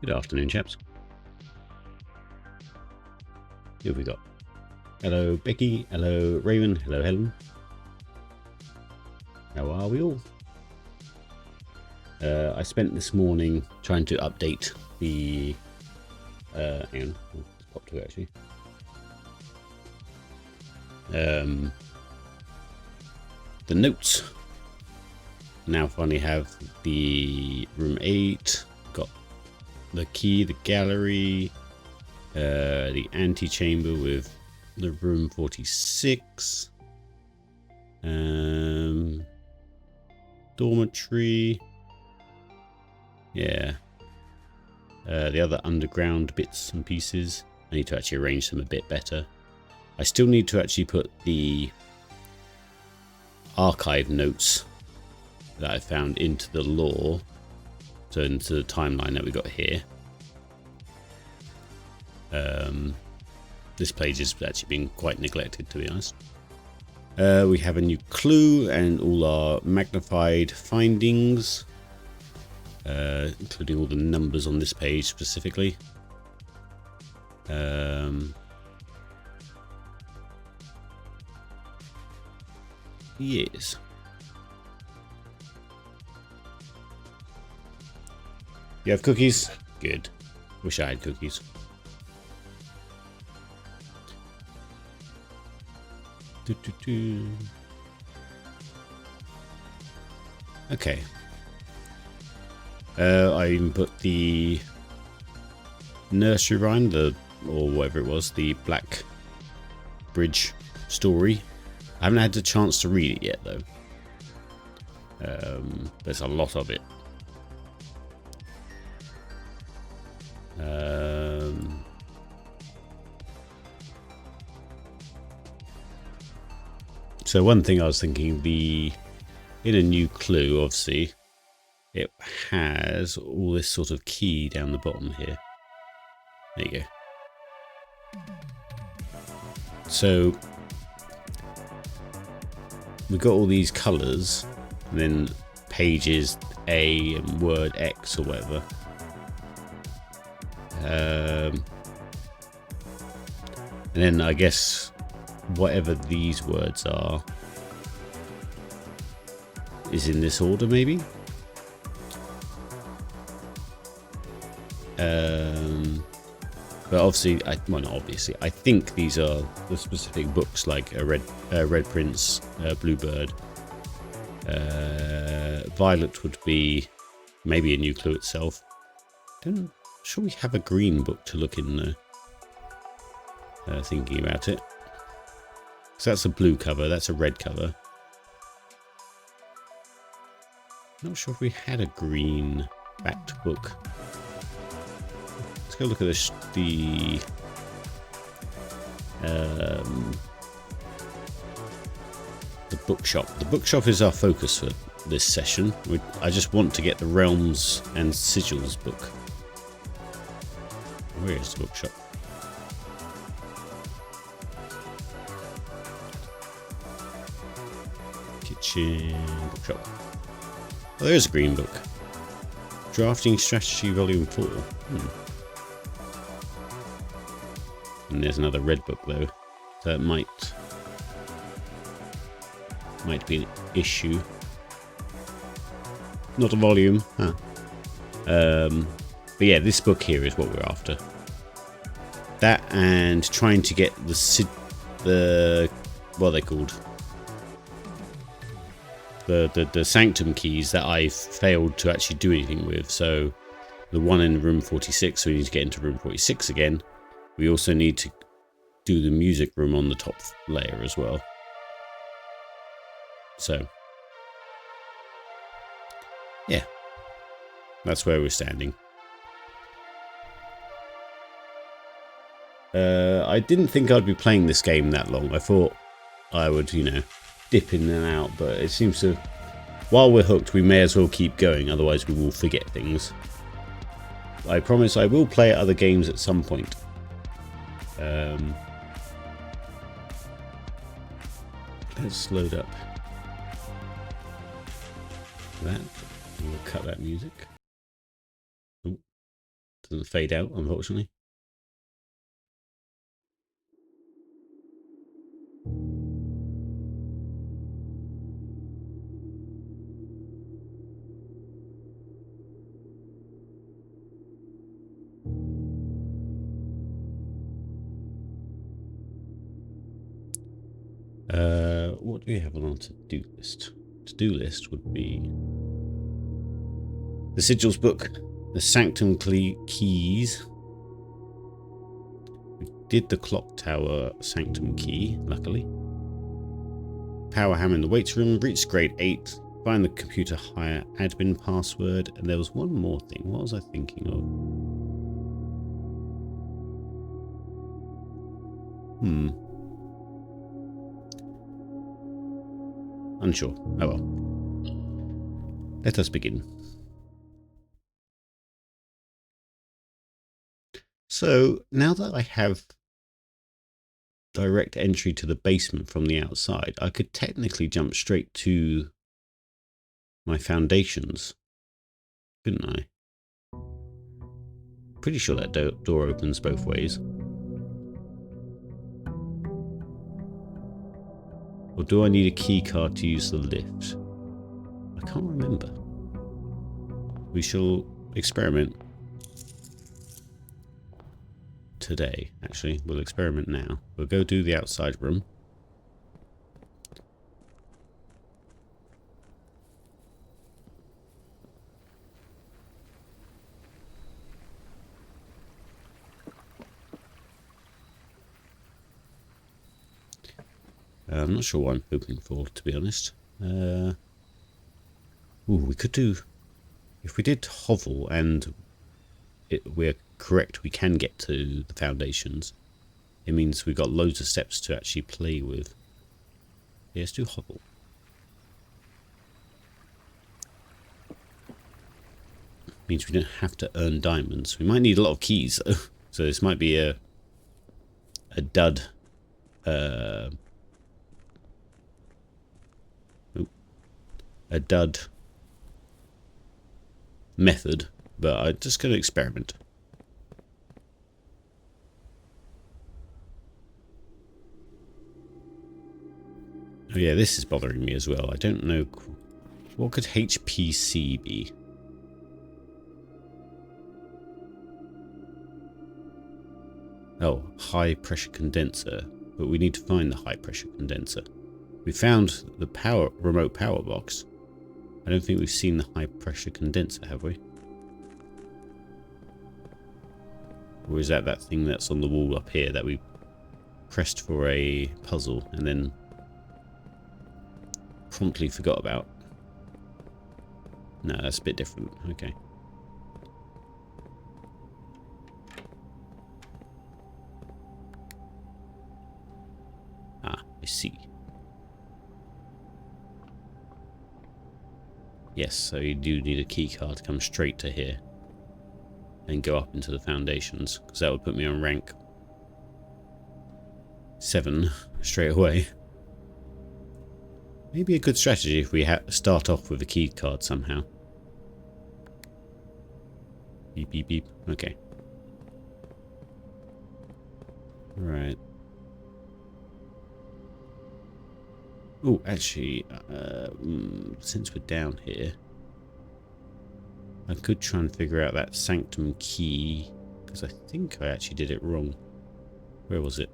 Good afternoon, chaps. Who have we got? Hello, Becky. Hello, Raven. Hello, Helen. How are we all? I spent this morning trying to update the... hang on. I'll pop to it, actually. The notes. Now finally have the room 8. Got the key, the gallery, the antechamber with the room 46, dormitory, yeah, the other underground bits and pieces. I need to actually arrange them a bit better. I still need to actually put the archive notes that I found into the lore, so into the timeline that we got here. This page has actually been quite neglected, to be honest. We have a new clue and all our magnified findings, including all the numbers on this page specifically. Yes. You have cookies? Good. Wish I had cookies. Okay. I even put the nursery rhyme, or whatever it was, the Black Bridge story. I haven't had the chance to read it yet, though. There's a lot of it. So one thing I was thinking, in a new clue, obviously, it has all this sort of key down the bottom here. There you go. So we've got all these colours, and then pages A and word X or whatever. And then I guess whatever these words are is in this order, maybe. But obviously, well, not obviously, I think these are the specific books, like Red Prince, Bluebird. Violet would be maybe a new clue itself. I'm sure we have a green book to look in there. Thinking about it. So that's a blue cover, that's a red cover. Not sure if we had a green backed book. Let's go look at this, the bookshop. The bookshop is our focus for this session. I just want to get the Realms and Sigils book. Where is the bookshop? Bookshop. Oh, there's a green book. Drafting Strategy Volume 4. And there's another red book though. So it might be an issue. Not a volume. Huh. But yeah, this book here is what we're after. That and trying to get the what are they called? The Sanctum keys that I failed to actually do anything with. So the one in room 46, so we need to get into room 46 again. We also need to do the music room on the top layer as well. So yeah, that's where we're standing. I didn't think I'd be playing this game that long. I thought I would, dip in and out, but it seems to, while we're hooked, we may as well keep going, otherwise we will forget things. I promise I will play other games at some point. Let's load up that. We'll cut that music. Oh, Doesn't fade out, unfortunately. What do we have on our to-do list? To-do list would be the Sigils book, the Sanctum keys. We did the clock tower Sanctum key, luckily. Power hammer in the weights room, reach grade 8, find the computer hire admin password, and there was one more thing. What was I thinking of? Unsure. Oh well. Let us begin. So, now that I have direct entry to the basement from the outside, I could technically jump straight to my foundations, couldn't I? Pretty sure that door opens both ways. Or do I need a key card to use the lift? I can't remember. We shall experiment today. Actually, we'll experiment now. We'll go do the outside room. I'm not sure what I'm hoping for, to be honest. Ooh, we could do... If we did hovel and we're correct, we can get to the foundations. It means we've got loads of steps to actually play with. Yeah, let's do hovel. Means we don't have to earn diamonds. We might need a lot of keys, though. So this might be a dud... a dud method, but I'm just going to experiment. Oh yeah, this is bothering me as well. I don't know. What could HPC be? Oh, high pressure condenser. But we need to find the high pressure condenser. We found the remote power box. I don't think we've seen the high pressure condenser, have we? Or is that thing that's on the wall up here that we pressed for a puzzle and then promptly forgot about? No, that's a bit different. Okay. Ah, I see. Yes, so you do need a key card to come straight to here and go up into the foundations, because that would put me on rank 7 straight away. Maybe a good strategy if we start off with a key card somehow. Beep, beep, beep. Okay. Right. Oh, actually, since we're down here, I could try and figure out that Sanctum key, because I think I actually did it wrong. Where was it?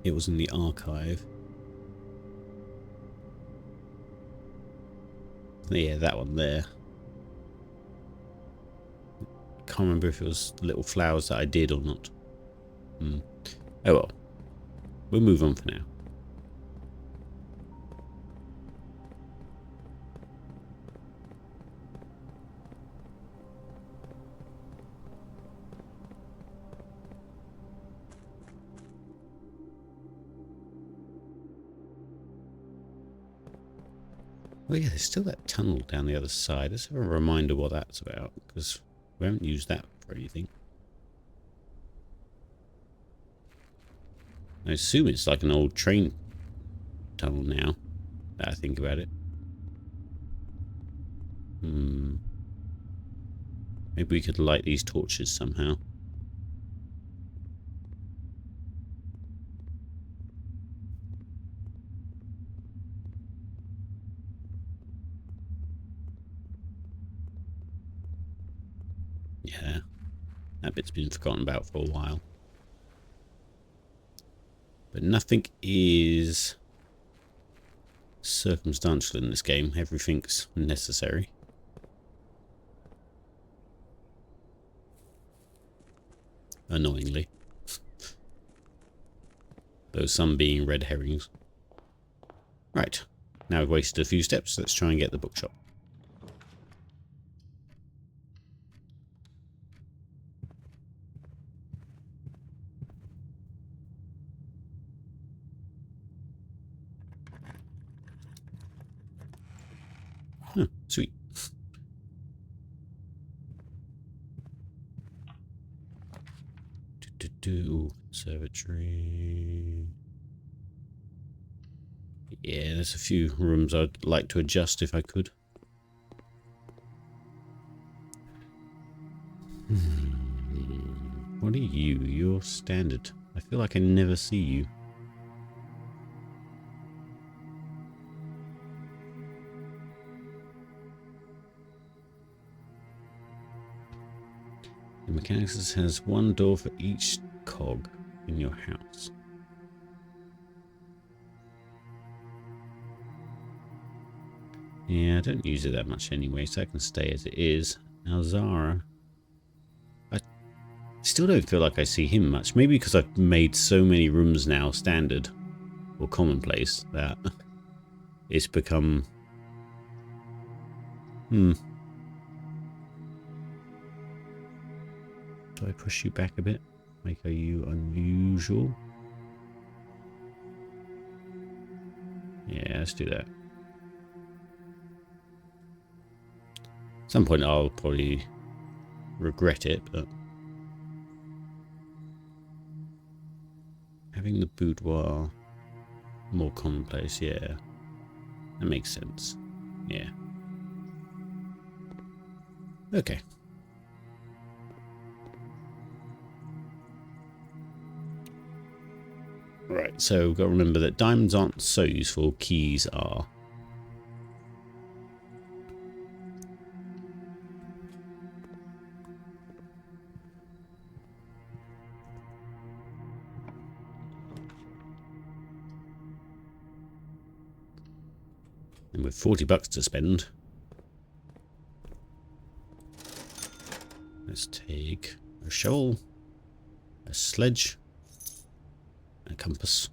It was in the archive. Yeah, that one there. Can't remember if it was little flowers that I did or not. Oh well. We'll move on for now. Oh yeah, there's still that tunnel down the other side. Let's have a reminder what that's about, because we haven't used that for anything. I assume it's like an old train tunnel now, that I think about it. Maybe we could light these torches somehow. Yeah, that bit's been forgotten about for a while. But nothing is circumstantial in this game. Everything's necessary. Annoyingly. Though some being red herrings. Right. Now I've wasted a few steps. Let's try and get the bookshop. Oh, sweet. Conservatory. Yeah, there's a few rooms I'd like to adjust if I could. What are you? You're standard. I feel like I never see you. The mechanics has one door for each cog in your house. Yeah, I don't use it that much anyway, so I can stay as it is. Now Zara, I still don't feel like I see him much. Maybe because I've made so many rooms now standard or commonplace that it's become... Do I push you back a bit? Make you unusual? Yeah, let's do that. At some point I'll probably regret it, but having the boudoir more commonplace, yeah, that makes sense. Yeah. Okay. Right, so we've got to remember that diamonds aren't so useful, keys are. And with 40 bucks to spend, let's take a shovel, a sledge, a compass.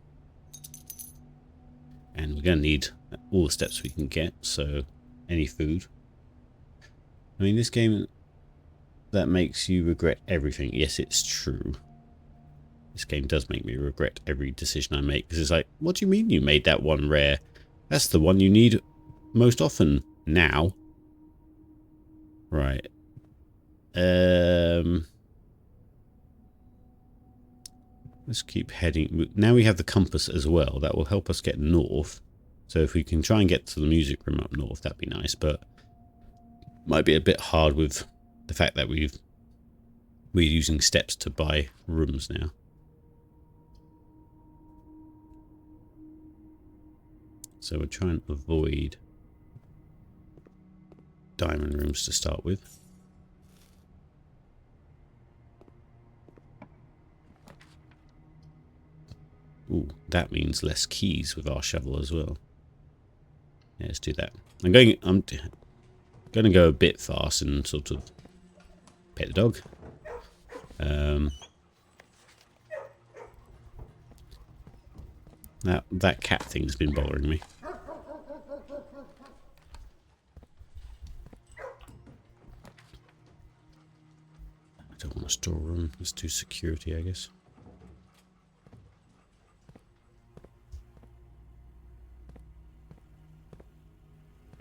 And we're going to need all the steps we can get, so any food. I mean, this game that makes you regret everything. Yes, it's true. This game does make me regret every decision I make, because it's like, what do you mean you made that one rare? That's the one you need most often now. Right. Let's keep heading. Now we have the compass as well. That will help us get north. So if we can try and get to the music room up north, that'd be nice. But might be a bit hard with the fact that we're using steps to buy rooms now. So we're trying to avoid diamond rooms to start with. Ooh, that means less keys with our shovel as well. Yeah, let's do that. I'm going to go a bit fast and sort of pet the dog. That cat thing's been bothering me. I don't want a storeroom. Let's do security, I guess.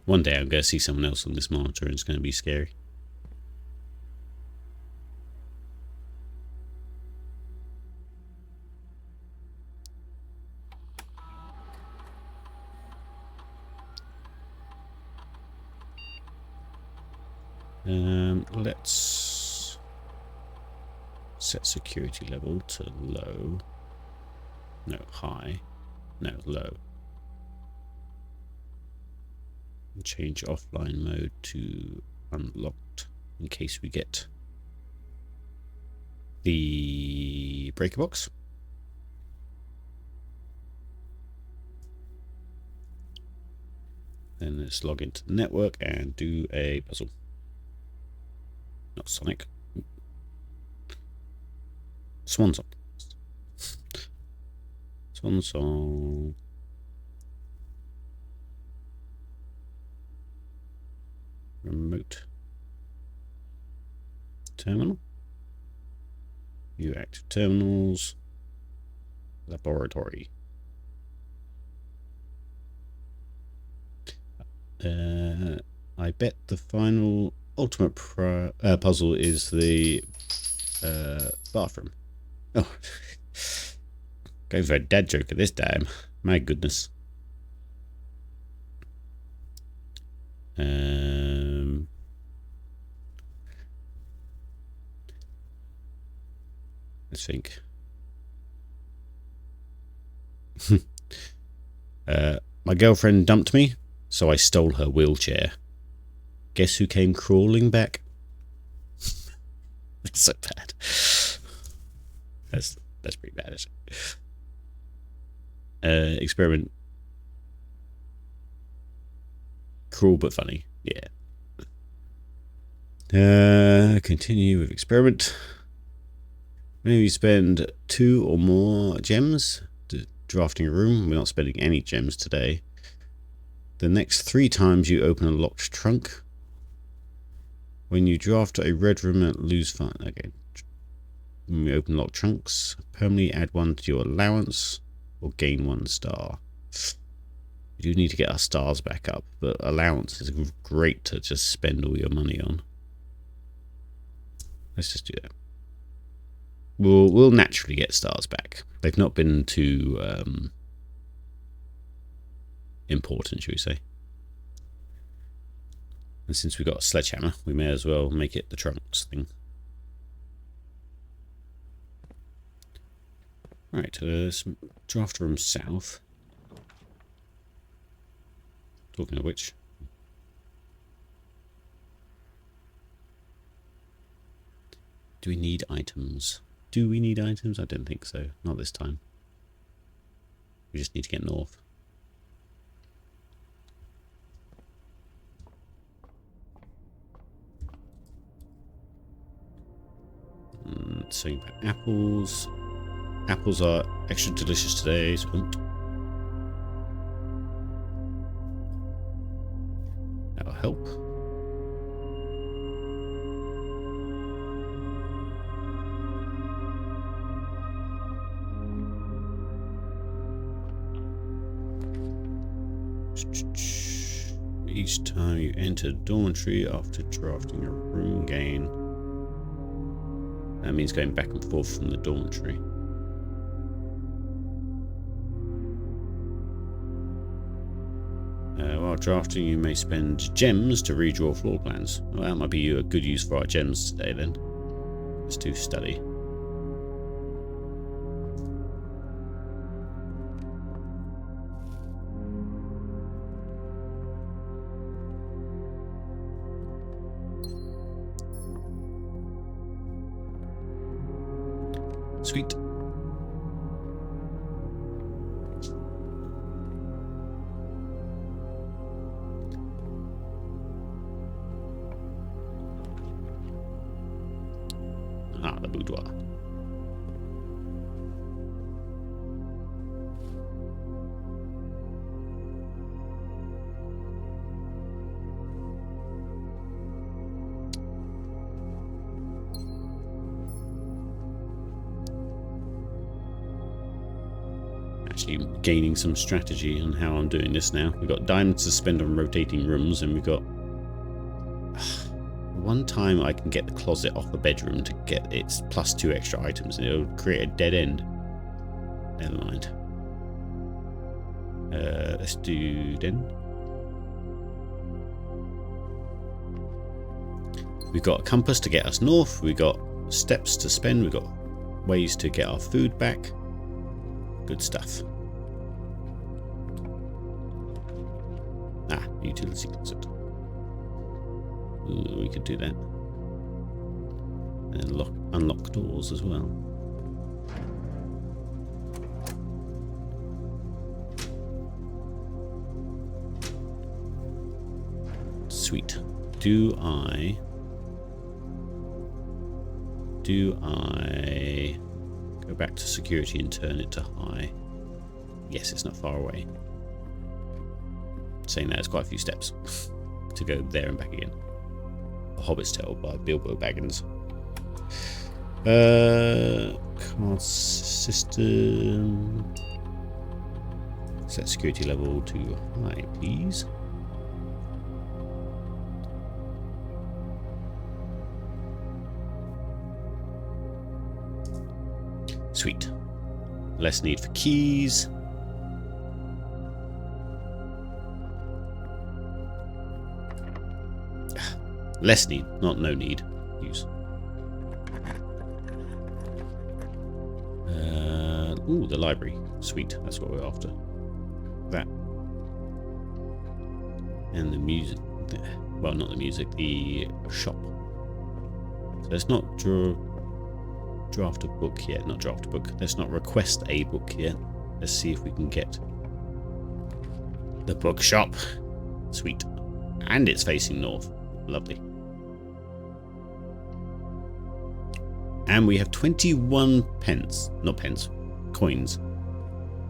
One day I'm going to see someone else on this monitor and it's going to be scary. Let's Set security level to low. No, high. No, low. And change offline mode to unlocked in case we get the breaker box. Then let's log into the network and do a puzzle. Not Sonic. Swan song. Swan song. Remote terminal. View active terminals. Laboratory. I bet the final ultimate puzzle is the bathroom. Oh, going for a dad joke at this time. My goodness. Let's think. My girlfriend dumped me, so I stole her wheelchair. Guess who came crawling back? That's so bad. That's pretty bad, isn't it? Experiment. Cruel but funny. Yeah. Continue with experiment. Maybe spend 2 or more gems drafting a room. We're not spending any gems today. The next 3 times you open a locked trunk. When you draft a red room, lose fun. Okay. When we open locked trunks, permanently add 1 to your allowance or gain 1 star. You do need to get our stars back up, but allowance is great to just spend all your money on. Let's just do that. We'll naturally get stars back. They've not been too important, should we say. And since we got a sledgehammer, we may as well make it the trunks thing. Right, let's draft room south. Talking of which, do we need items? Do we need items? I don't think so. Not this time. We just need to get north. So apples. Apples are extra delicious today. So that'll help. Each time you enter dormitory after drafting a room, gain. That means going back and forth from the dormitory. While drafting, you may spend gems to redraw floor plans. Well, that might be a good use for our gems today then. Let's do study. Sweet. Ah, the boudoir. Actually gaining some strategy on how I'm doing this now. We've got diamonds to spend on rotating rooms, and we've got one time I can get the closet off a bedroom to get its +2 extra items, and it'll create a dead end. Never mind. Let's do den. We've got a compass to get us north. We've got steps to spend. We've got ways to get our food back. Good stuff. Ah, utility closet. Ooh, we could do that. And unlock doors as well. Sweet. Do I go back to security and turn it to high? Yes, it's not far away. Saying that, it's quite a few steps to go there and back again. A Hobbit's Tale by Bilbo Baggins. Card system. Set security level to high, please. Sweet. Less need for keys. Less need, not no need. Use. Ooh, the library. Sweet. That's what we're after. That. And the music. Well, not the music. The shop. So let's not draft a book yet. Not draft a book. Let's not request a book yet. Let's see if we can get the bookshop. Sweet. And it's facing north. Lovely. And we have 21 pence. Not pence. Coins.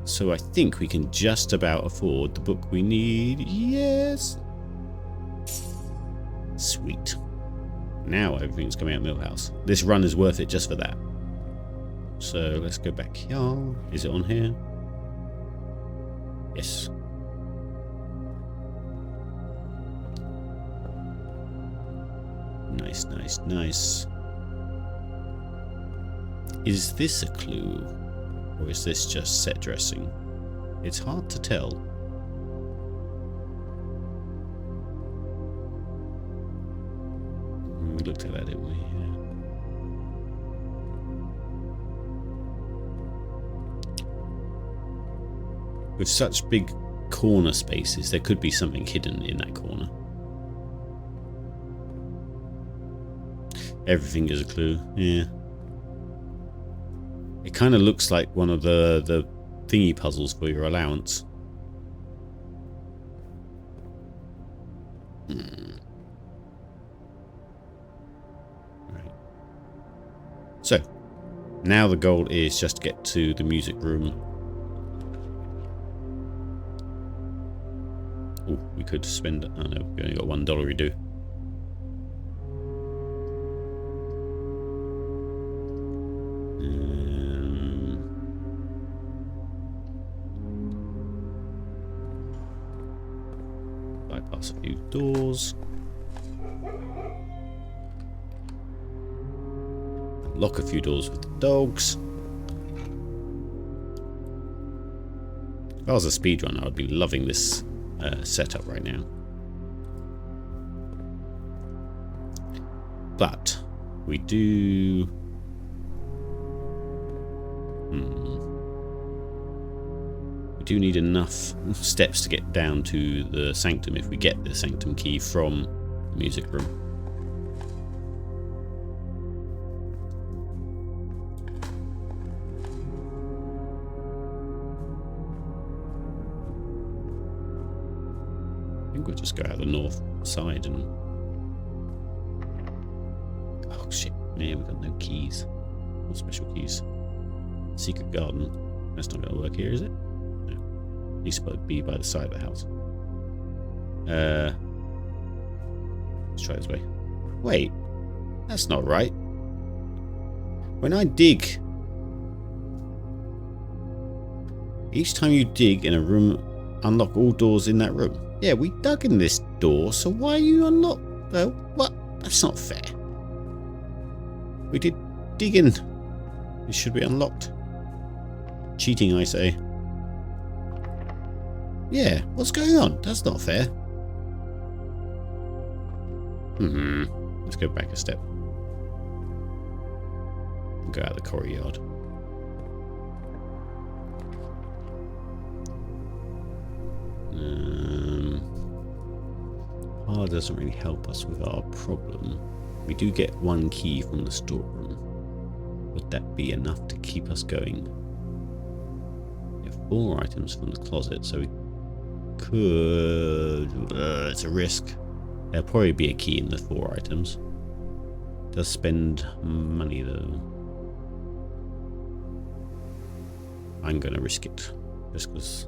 So I think we can just about afford the book we need. Yes. Sweet. Now everything's coming out Millhouse. This run is worth it just for that. So let's go back here. Is it on here? Yes. Nice, nice, nice. Is this a clue? Or is this just set dressing? It's hard to tell. We looked at that, didn't we? Yeah. With such big corner spaces, there could be something hidden in that corner. Everything is a clue, yeah. It kind of looks like one of the thingy puzzles for your allowance. Right. So, now the goal is just to get to the music room. Oh, we could spend... Oh no, we only got $1 we do. Bypass a few doors. Lock a few doors with the dogs. If I was a speedrunner, I'd be loving this setup right now. But we do... We do need enough steps to get down to the sanctum if we get the sanctum key from the music room. I think we'll just go out the north side and... Oh shit, yeah, we've got no keys. No special keys. Secret garden. That's not going to work here, is it? No. Needs to be by the side of the house. Let's try this way. Wait. That's not right. When I dig... Each time you dig in a room, unlock all doors in that room. Yeah, we dug in this door, so why are you unlocked? What? That's not fair. We did dig in. It should be unlocked. Cheating, I say. Yeah, what's going on? That's not fair. Let's go back a step. Go out the courtyard. Doesn't really help us with our problem. We do get one key from the storeroom. Would that be enough to keep us going? We have 4 items from the closet, so we could... it's a risk. There'll probably be a key in the 4 items. Does spend money though. I'm gonna risk it. Just because...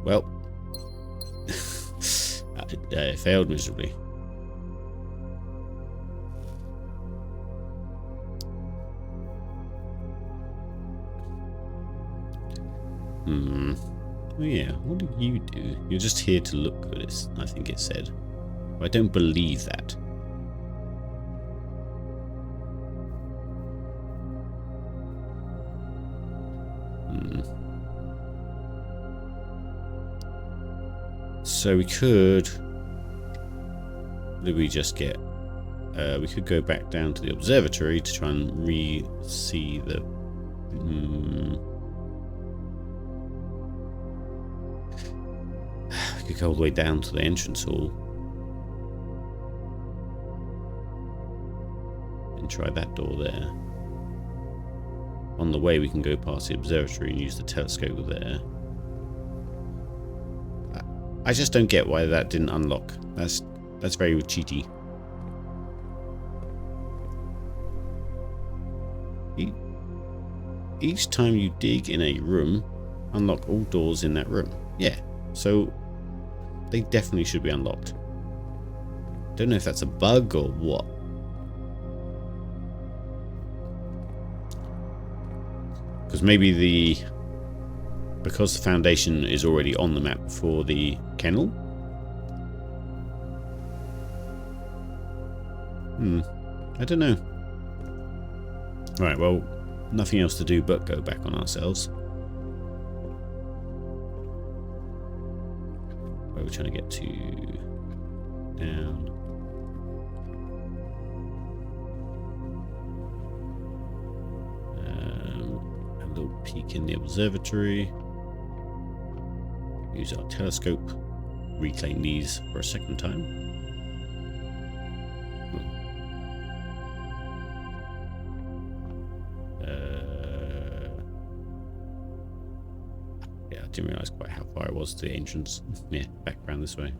Well, it failed miserably. Oh yeah, what do you do? You're just here to look good, I think it said. I don't believe that. So we could... What did we just get? We could go back down to the observatory to try and re-see the... We could go all the way down to the entrance hall. And try that door there. On the way we can go past the observatory and use the telescope there. I just don't get why that didn't unlock. That's very cheaty. Each time you dig in a room, unlock all doors in that room. Yeah, so they definitely should be unlocked. Don't know if that's a bug or what. Because maybe because the foundation is already on the map for the kennel. I don't know. Right, well, nothing else to do but go back on ourselves. Where are we trying to get to? Down. A little peek in the observatory. Use our telescope. Reclaim these for a second time. Yeah, I didn't realise quite how far it was to the entrance. Yeah, back around this way.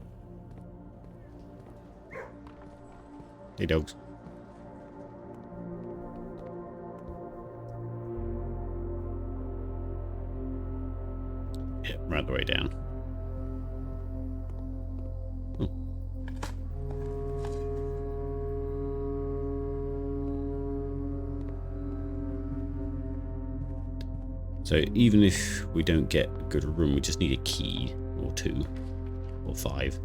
Hey, dogs. Yeah, right the way down. So even if we don't get a good room, we just need a key or 2 or 5.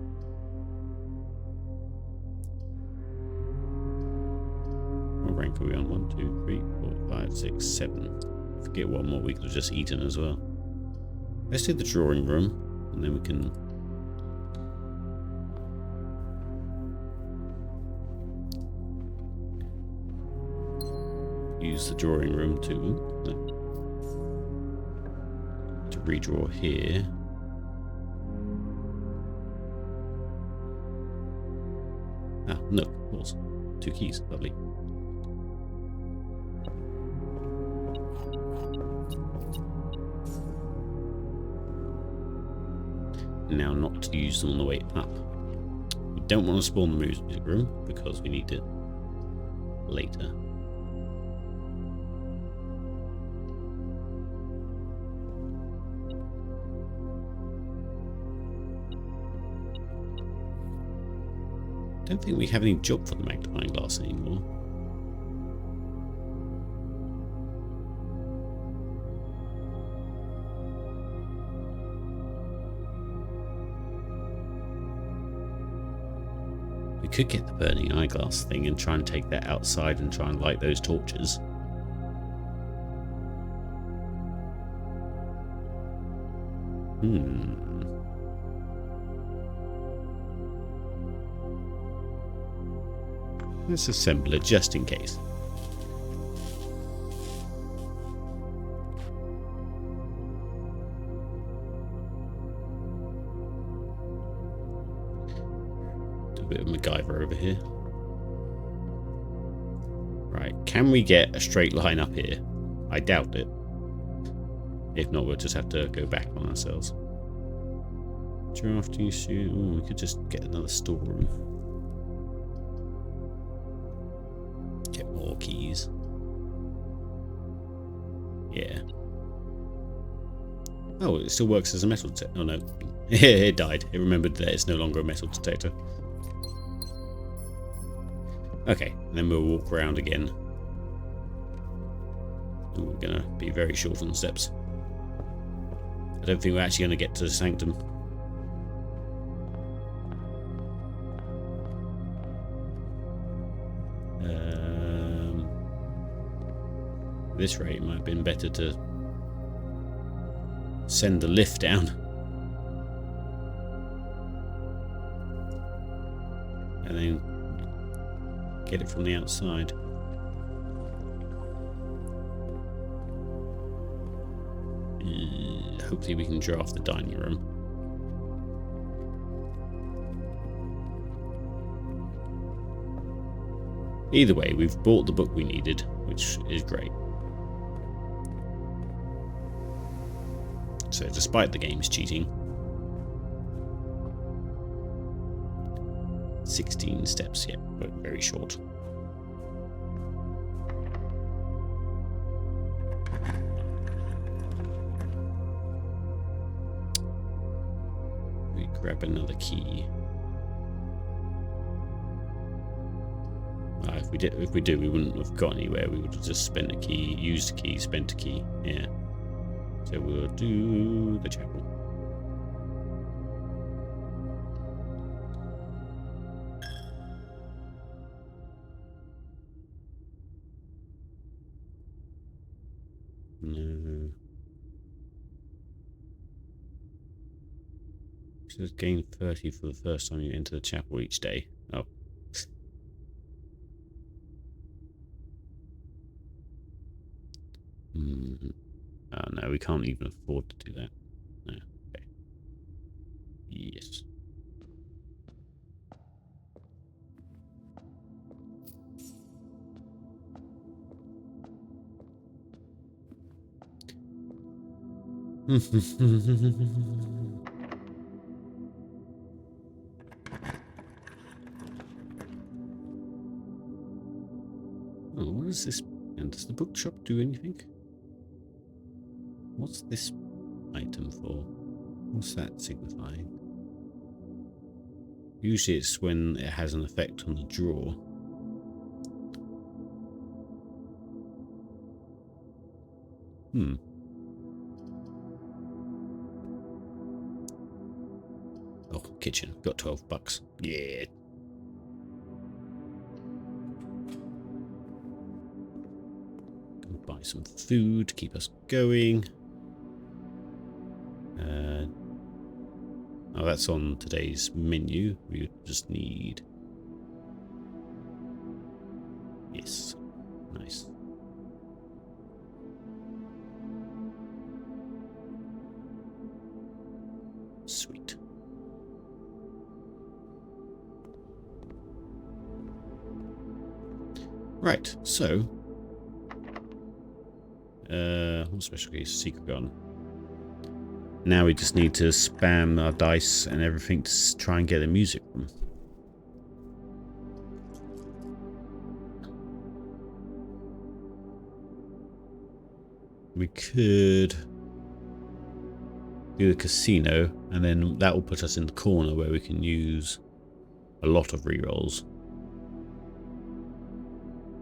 What rank are we on? 1, 2, 3, 4, 5, 6, 7. Forget one more we could have just eaten as well. Let's do the drawing room and then we can use the drawing room to redraw here. Ah, no, of course. 2 keys, lovely. Now not to use them on the way up. We don't want to spawn the music room because we need it later. Don't think we have any job for the magnifying glass anymore. We could get the burning eyeglass thing and try and take that outside and try and light those torches. Let's assemble it just in case. Do a bit of MacGyver over here. Right, can we get a straight line up here? I doubt it. If not, we'll just have to go back on ourselves. Drafting suit. We could just get another storeroom. Get more keys. Yeah. Oh, it still works as a metal detector. Oh no. It died. It remembered that it's no longer a metal detector. Okay, and then we'll walk around again. And we're gonna be very short on the steps. I don't think we're actually gonna get to the sanctum. At this rate, it might have been better to send the lift down. And then get it from the outside. Hopefully we can draft the dining room. Either way, we've bought the book we needed, which is great. So despite the game's cheating, 16 steps, yeah, but very short. We grab another key. If we do, we wouldn't have got anywhere. We would have just spent a key, used a key, spent a key. Yeah. So we'll do the chapel. No. It says gain 30 for the first time you enter the chapel each day. Oh. Oh no, we can't even afford to do that. No. Okay. Yes. Oh, what is this? And does the bookshop do anything? What's this item for? What's that signifying? Usually it's when it has an effect on the draw. Oh, kitchen. Got $12. Yeah. Go buy some food to keep us going. Oh, that's on today's menu. We just need... Yes. Nice. Sweet. Right, so... what special case? Secret gun. Now we just need to spam our dice and everything to try and get a music room. We could do the casino, and then that will put us in the corner where we can use a lot of rerolls.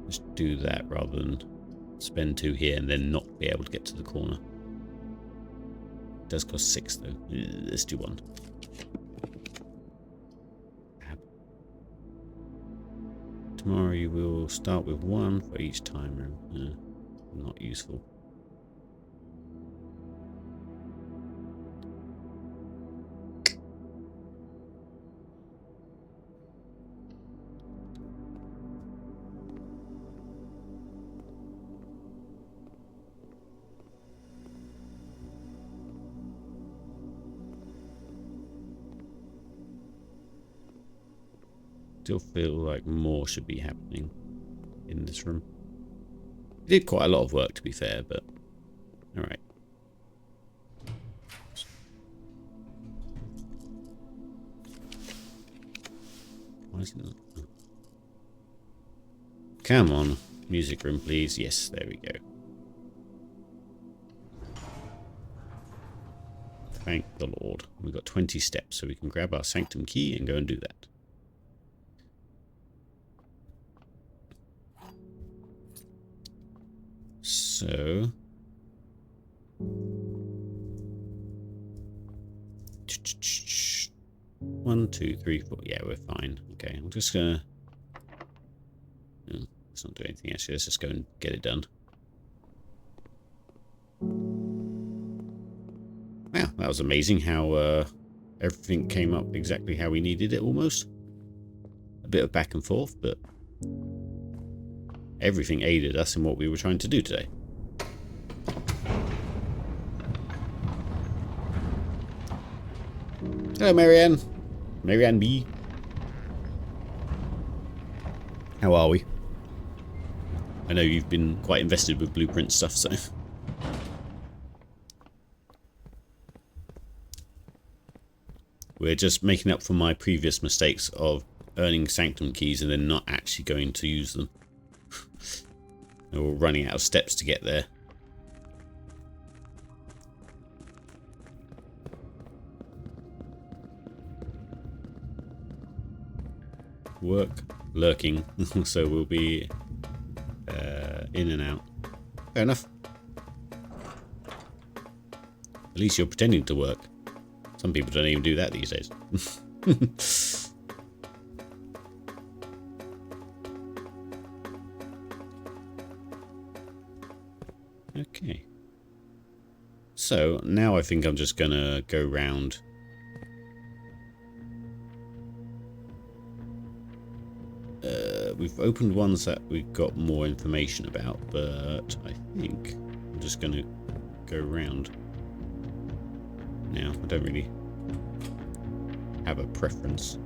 Just do that rather than spend 2 here and then not be able to get to the corner. It does cost 6 though. Let's do 1. Tomorrow you will start with 1 for each time room. Not useful. Still feel like more should be happening in this room. We did quite a lot of work, to be fair, but alright. Why is it not? Come on, music room, please. Yes, there we go. Thank the Lord. We've got 20 steps, so we can grab our sanctum key and go and do that. So... 1, 2, 3, 4. Yeah, we're fine. Okay, I'm just gonna... let's not do anything actually. Let's just go and get it done. Wow, that was amazing how everything came up exactly how we needed it almost. A bit of back and forth, but everything aided us in what we were trying to do today. Hello, Marianne. Marianne B. How are we? I know you've been quite invested with blueprint stuff, so... We're just making up for my previous mistakes of earning sanctum keys and then not actually going to use them. We're running out of steps to get there. Work, lurking, so we'll be in and out. Fair enough. At least you're pretending to work. Some people don't even do that these days. Okay. So now I think I'm just gonna go round. We've opened ones that we've got more information about, but I think I'm just gonna go round. Now, I don't really have a preference.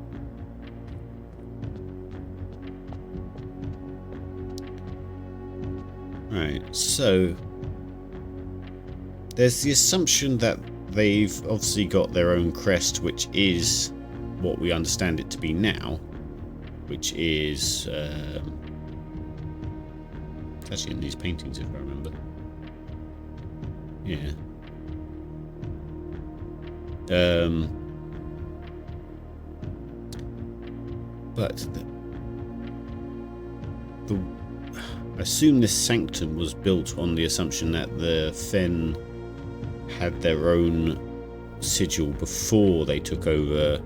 Right, so there's the assumption that they've obviously got their own crest, which is what we understand it to be now, which is actually in these paintings, if I remember. Yeah. But I assume this sanctum was built on the assumption that the Fen had their own sigil before they took over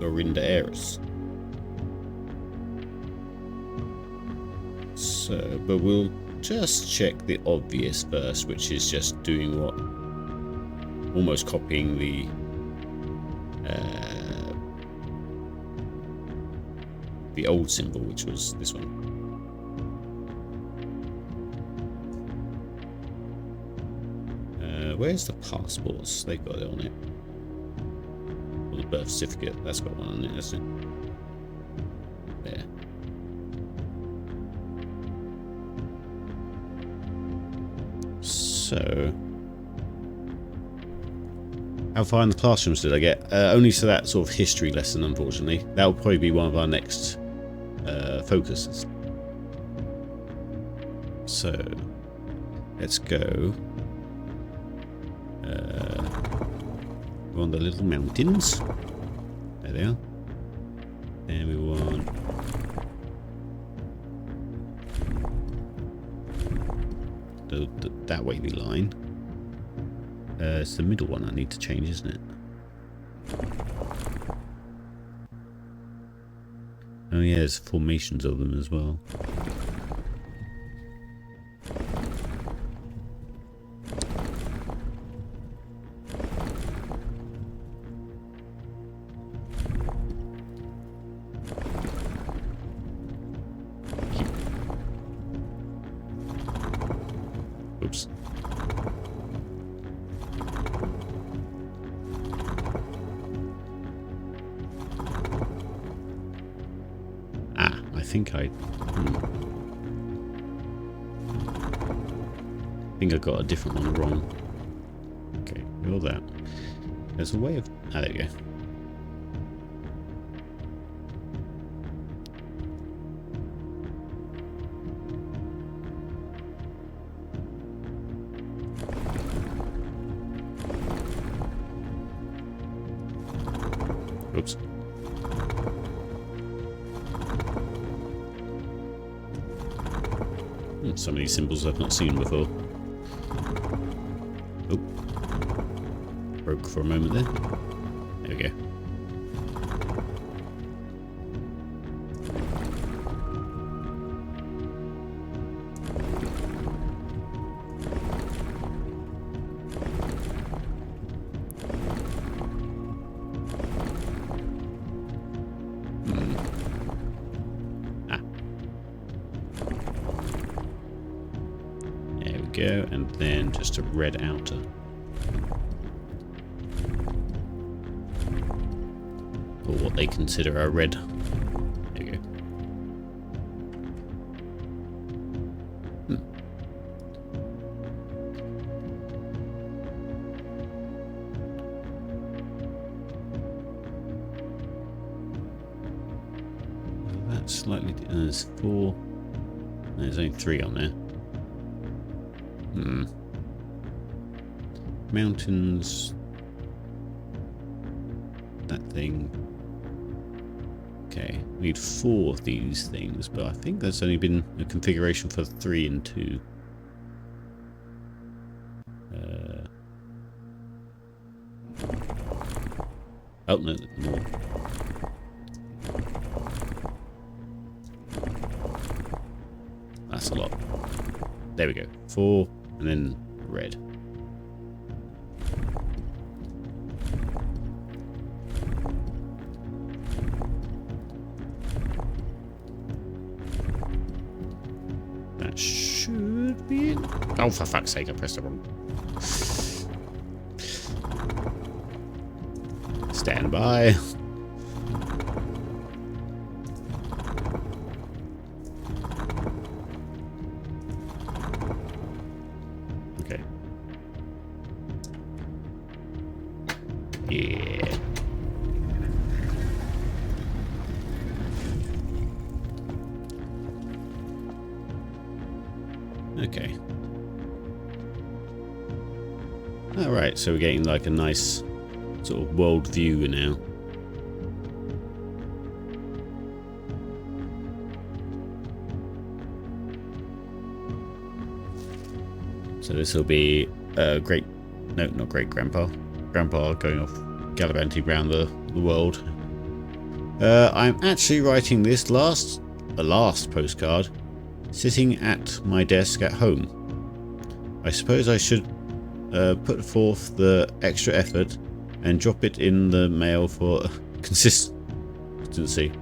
Orinda Aeris. So, but we'll just check the obvious first, which is just doing what, almost copying the old symbol, which was this one. Where's the passports? They've got it on it. Or the birth certificate. That's got one on it, hasn't it? There. So, how far in the classrooms did I get? Only to that sort of history lesson, unfortunately. That will probably be one of our next focuses. So, let's go. We're on the little mountains. There they are. And we want that wavy line. It's the middle one I need to change, isn't it? Oh yeah, there's formations of them as well. Oops. I think I think I got a different one wrong. Okay, all that. There's a way of... Ah, there you go. Oops. Some of these symbols I've not seen before. Oh. Broke for a moment there. There we go. Go, and then just a red outer. Or what they consider a red. There you go. Well, that's slightly... there's 4. There's only 3 on there. Mountains. That thing. Okay, we need 4 of these things, but I think there's only been a configuration for 3 and 2. Oh no, more. That's a lot. There we go. 4 and then red. That should be it. Oh, for fuck's sake, I pressed it wrong. Stand by. Okay. Yeah. Okay. Alright, so we're getting like a nice sort of world view now. So this will be great... No, not great grandpa. Grandpa going off gallivanting around the world. I'm actually writing this last postcard sitting at my desk at home. I suppose I should put forth the extra effort and drop it in the mail for consistency,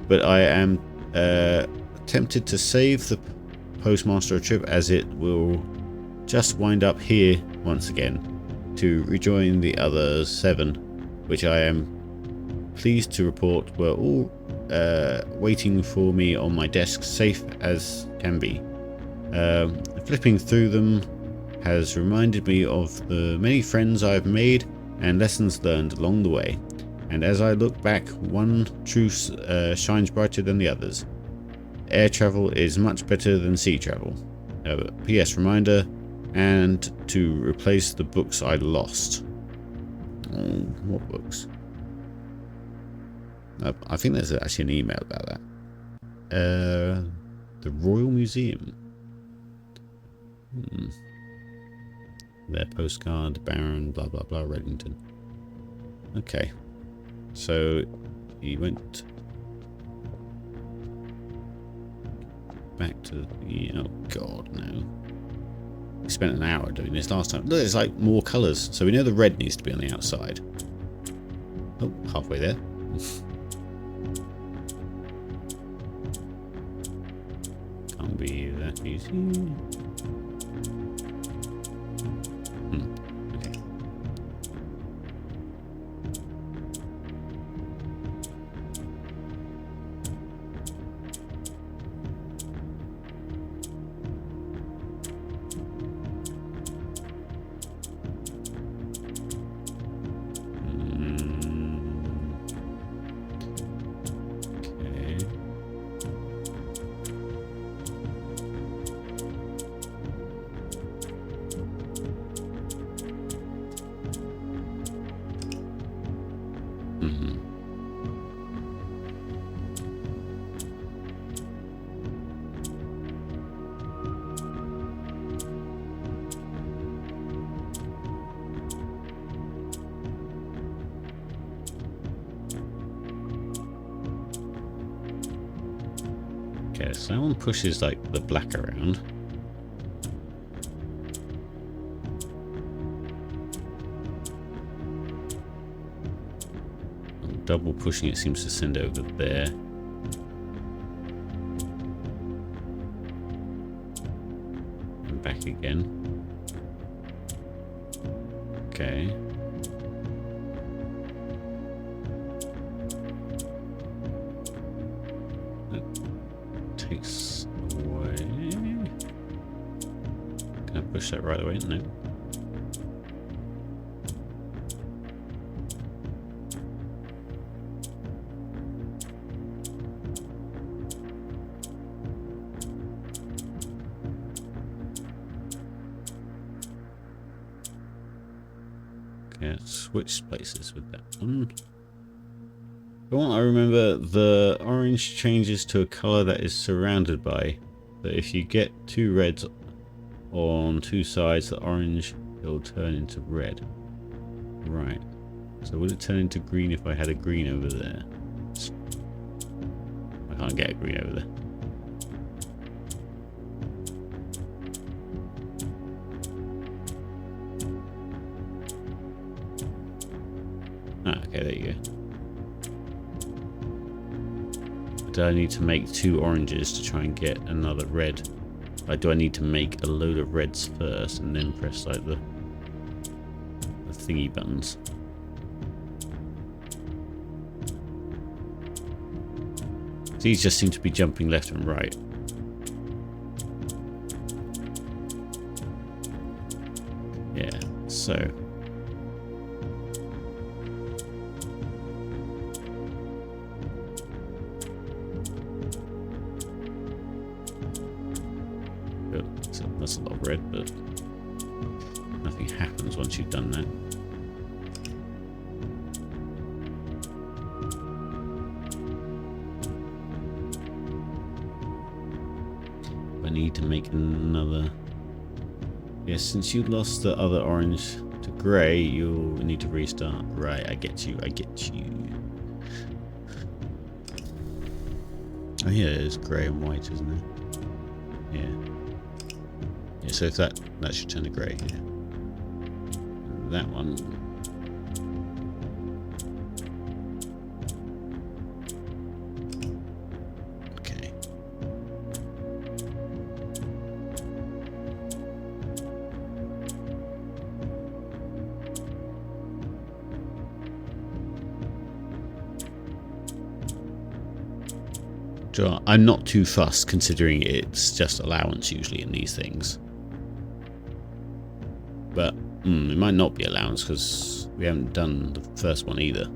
but I am tempted to save the postmaster a trip, as it will just wind up here once again to rejoin the other 7, which I am pleased to report were all waiting for me on my desk, safe as can be. Flipping through them has reminded me of the many friends I've made and lessons learned along the way, and as I look back, one truth shines brighter than the others. Air travel is much better than sea travel. PS reminder, and to replace the books I lost. Oh, what books? I think there's actually an email about that. The Royal Museum. Their postcard, Baron, blah blah blah, Reddington. Okay, so he went back to the... Oh god, no. We spent an hour doing this last time. Look, there's like more colours, so we know the red needs to be on the outside. Oh, halfway there. Can't be that easy. Okay. Okay, so that one pushes like the black around. Double pushing it seems to send over there. And back again. Okay. That takes away. Can I push that right away? No. Yeah, switch places with that one. I remember the orange changes to a color that is surrounded by. But if you get two reds on two sides, the orange will turn into red. Right. So would it turn into green if I had a green over there? I can't get a green over there. Ah, okay, there you go. Do I need to make two oranges to try and get another red? Like, do I need to make a load of reds first and then press like the thingy buttons? These just seem to be jumping left and right. Yeah, so good. So that's a lot of red, but nothing happens once you've done that. I need to make another. Yes, since you lost the other orange to grey, you'll need to restart. Right, I get you. I get you. Oh yeah, it's grey and white, isn't it? Yeah. Yeah, so if that should turn to grey. Yeah. That one. Okay. I'm not too fussed, considering it's just allowance usually in these things. But it might not be allowance because we haven't done the first one either.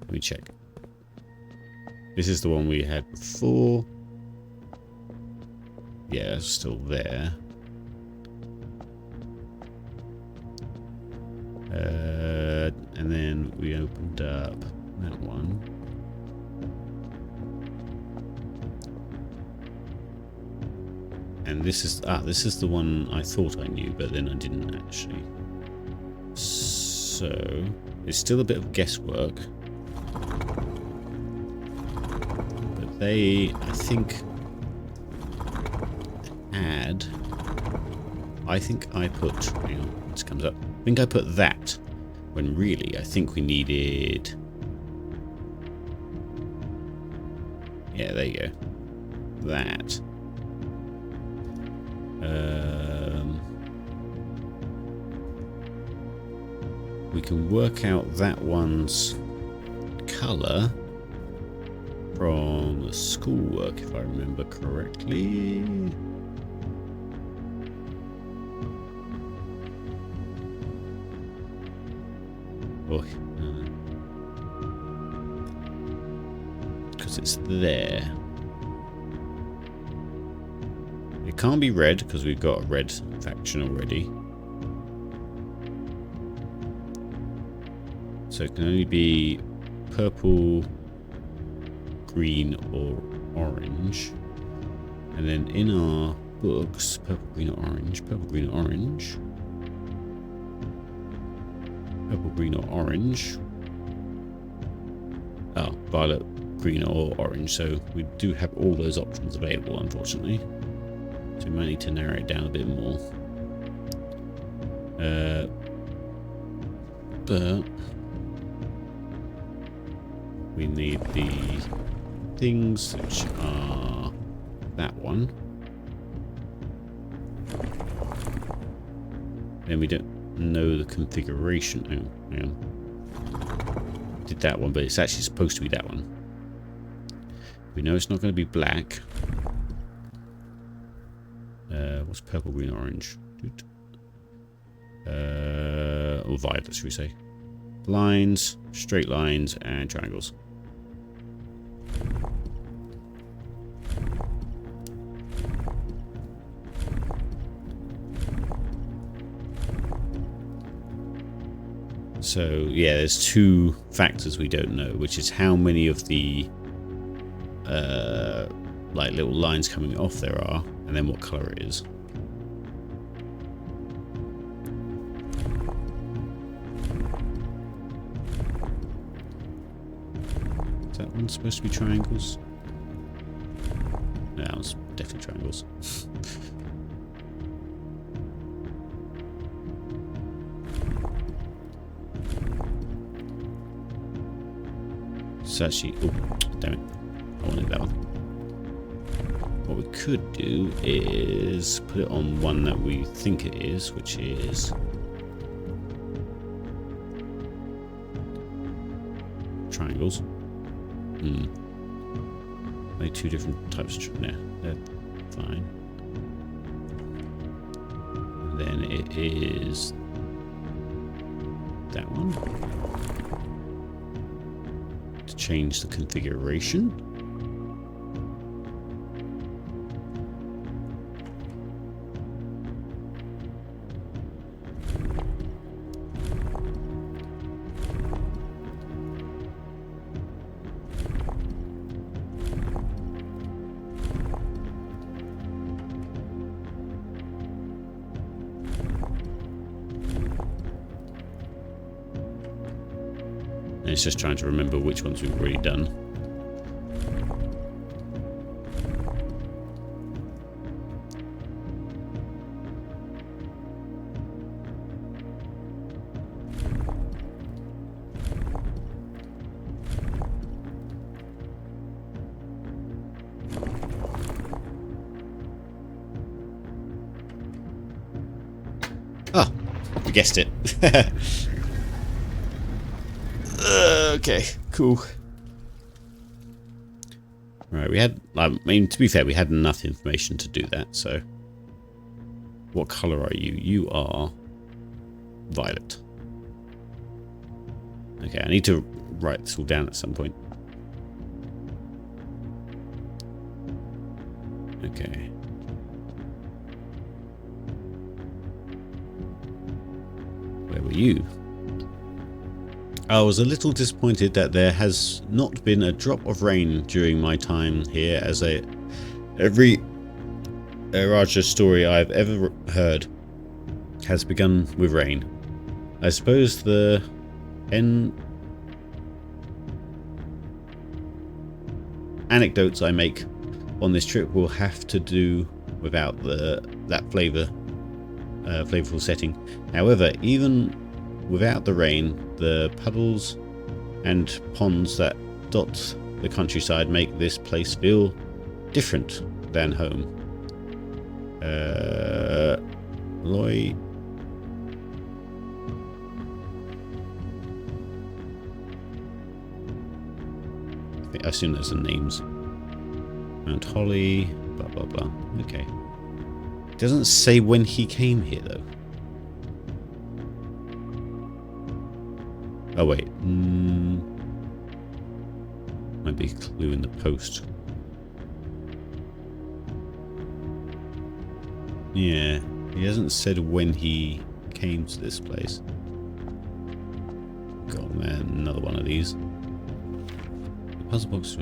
Let me check. This is the one we had before. Yeah, it's still there. And then we opened up that one. And this is the one I thought I knew, but then I didn't actually. So it's still a bit of guesswork. But they, I think, had. I think I put. Hang on, this comes up. I think I put that when really I think we needed. Yeah, there you go. That. We can work out that one's colour from the schoolwork, if I remember correctly. Because it's there. It can't be red because we've got a red faction already. So it can only be purple, green, or orange. And then in our books, purple, green, or orange, purple, green, or orange. Purple, green or orange. Oh, violet, green or orange. So we do have all those options available, unfortunately. So we might need to narrow it down a bit more. But we need the things which are that one. Then we don't know the configuration. Oh, hang on. Did that one, but it's actually supposed to be that one. We know it's not going to be black. What's purple, green, orange? Or violet, should we say? Lines, straight lines, and triangles. So yeah, there's two factors we don't know, which is how many of the like little lines coming off there are, and then what color it is. Is that one supposed to be triangles? No, that one's definitely triangles. It's actually, oh, damn it, I wanted that one. What we could do is put it on one that we think it is, which is triangles. Only two different types of no, they're fine. And then it is that one. To change the configuration. And it's just trying to remember which ones we've already done. Oh, we guessed it. Okay, cool. Right, we had, I mean, to be fair, we had enough information to do that, so. What colour are you? You are violet. Okay, I need to write this all down at some point. Okay. Where were you? I was a little disappointed that there has not been a drop of rain during my time here, as every Araja story I've ever heard has begun with rain. I suppose the anecdotes I make on this trip will have to do without that flavorful setting. However, even without the rain, the puddles and ponds that dot the countryside make this place feel different than home. Loy. I assume those are names. Mount Holly, blah blah blah. Okay. It doesn't say when he came here though. Oh wait. Might be a clue in the post. Yeah, he hasn't said when he came to this place. God man, another one of these. The puzzle box.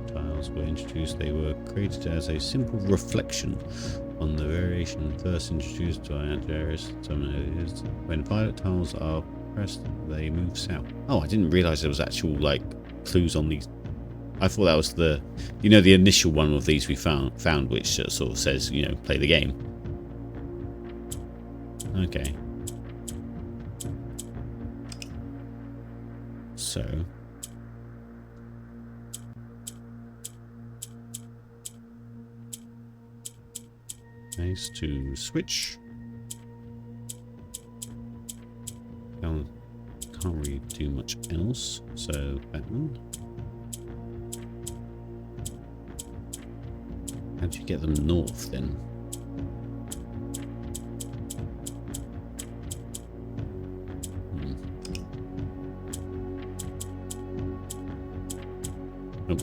Tiles were introduced. They were created as a simple reflection On the variation first introduced by Antares, when pilot tiles are pressed, they move south. Oh, I didn't realise there was actual like clues on these. I thought that was the, you know, the initial one of these we found, which sort of says, you know, play the game. Okay. So. Nice to switch. Can't really do much else. So Batman. How do you get them north then? Oh.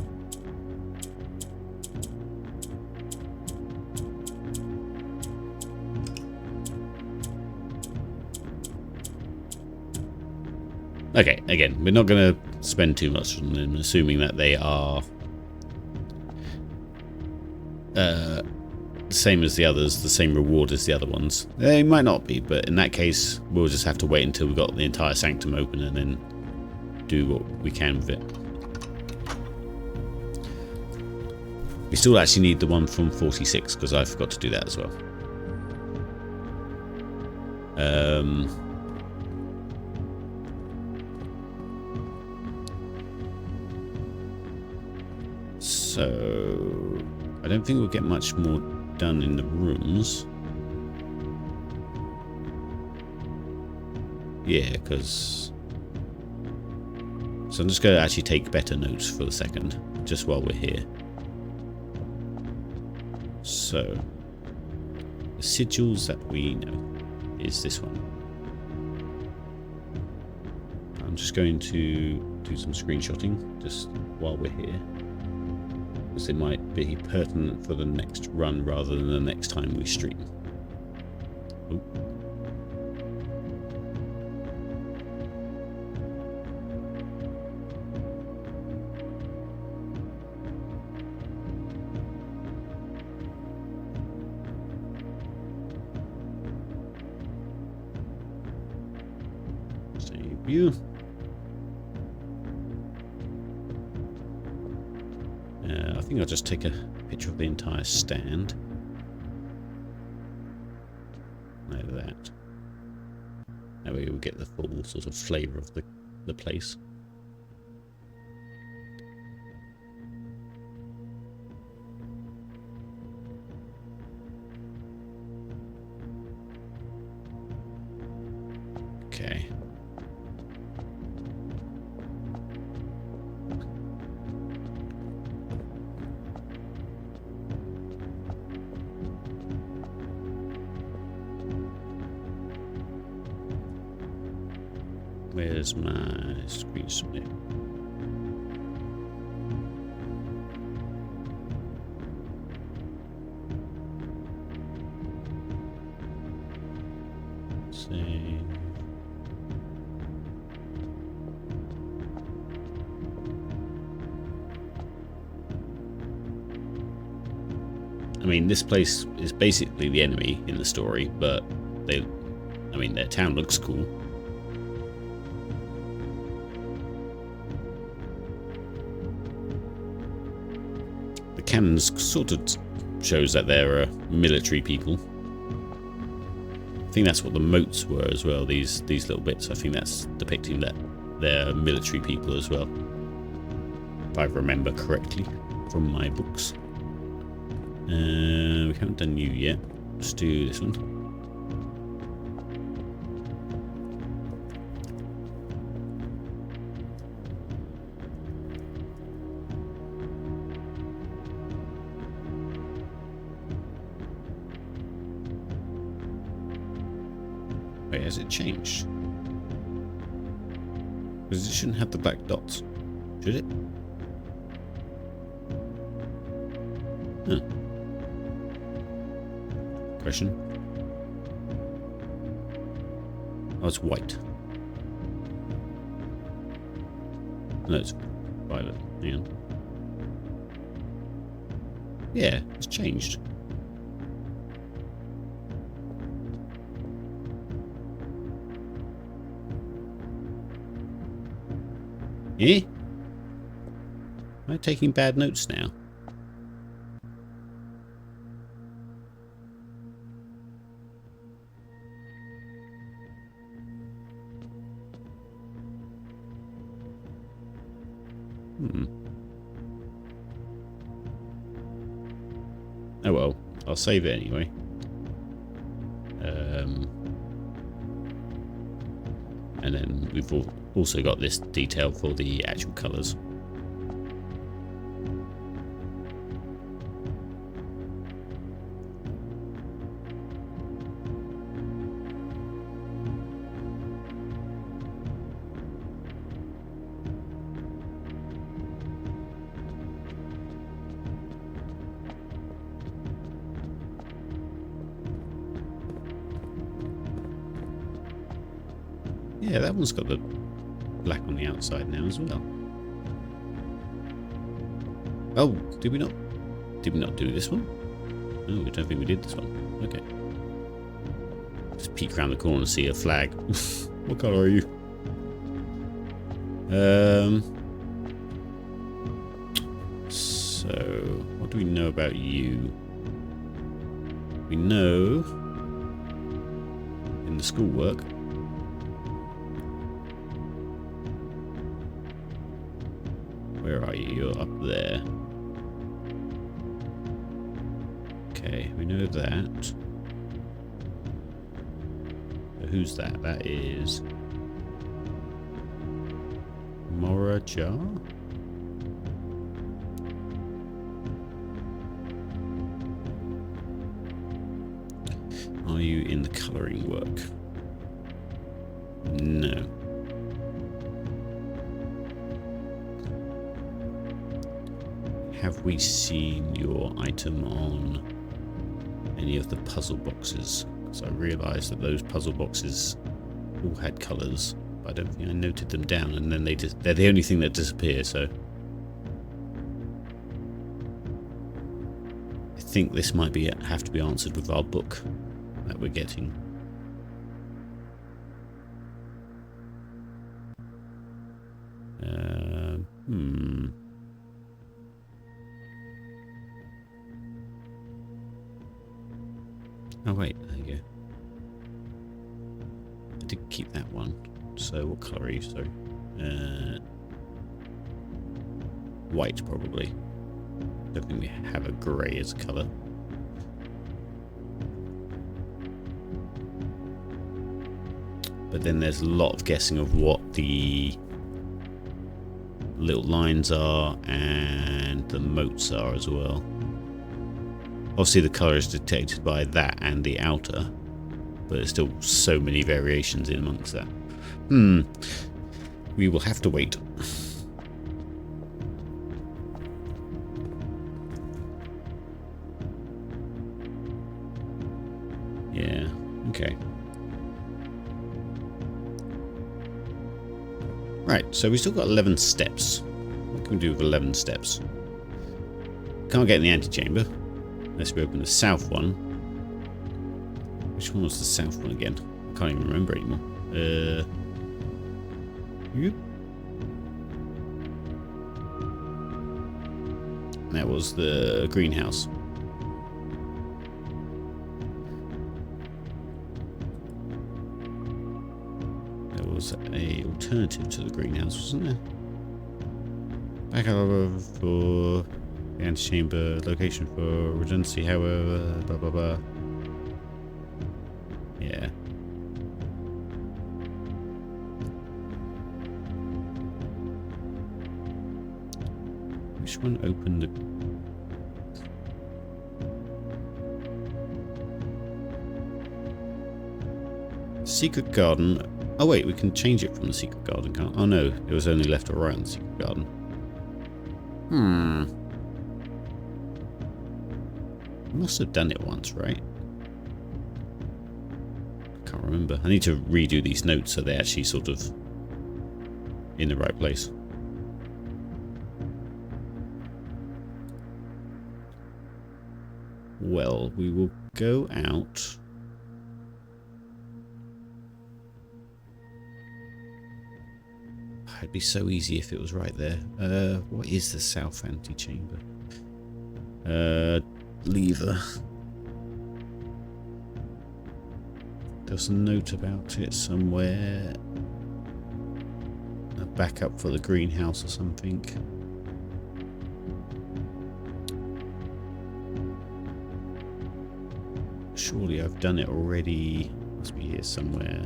Okay, again, we're not going to spend too much on them, assuming that they are the same as the others, the same reward as the other ones. They might not be, but in that case, we'll just have to wait until we've got the entire sanctum open and then do what we can with it. We still actually need the one from 46, because I forgot to do that as well. So I don't think we'll get much more done in the rooms. Yeah, because... So I'm just going to actually take better notes for a second, just while we're here. So, the sigils that we know is this one. I'm just going to do some screenshotting just while we're here, because it might be pertinent for the next run rather than the next time we stream. Ooh. Save view. I think I'll just take a picture of the entire stand. Like that. That way we'll get the full sort of flavour of the place. Okay. Where's my screen split? Save. I mean, this place is basically the enemy in the story, but their town looks cool. Cannons sort of shows that they're military people. I think that's what the moats were as well, these little bits. I think that's depicting that they're military people as well, if I remember correctly from my books. We haven't done you yet. Let's do this one. Wait, has it changed? Because it shouldn't have the black dots, should it? Huh. Question. Oh, it's white. No, it's violet. Hang on. Yeah, it's changed. Eh? Am I taking bad notes now? Oh well, I'll save it anyway. And then we've also got this detail for the actual colours. Yeah, that one's got the black on the outside now as well. Oh, did we not do this one? No, I don't think we did this one. Okay. Just peek around the corner and see a flag. What colour are you? So, what do we know about you? We know in the schoolwork. Where are you? You're up there. Okay, we know that. So who's that? That is Moraja? Are you in the colouring work? No. Have we seen your item on any of the puzzle boxes? Because I realised that those puzzle boxes all had colours, but I don't think I noted them down, and then they're the only thing that disappear, so I think this might have to be answered with our book that we're getting. Oh wait, there you go. I did keep that one. So what colour are you? Sorry. White probably. Don't think we have a grey as a colour. But then there's a lot of guessing of what the little lines are and the motes are as well. Obviously the colour is detected by that and the outer, but there's still so many variations in amongst that. We will have to wait. Yeah, okay. Right, so we've still got 11 steps. What can we do with 11 steps? Can't get in the antechamber. Unless we open the south one. Which one was the south one again? I can't even remember anymore. That was the greenhouse. There was a alternative to the greenhouse, wasn't there? Back over for the antechamber, location for redundancy, however, blah blah blah. Yeah. Which one opened the... Secret garden. Oh wait, we can change it from the secret garden, can't... Oh no, it was only left or right in the secret garden. Must have done it once, right? Can't remember. I need to redo these notes so they're actually sort of in the right place. Well, we will go out. It'd be so easy if it was right there. What is the south antechamber? Lever. There's a note about it somewhere. A backup for the greenhouse or something. Surely I've done it already. Must be here somewhere.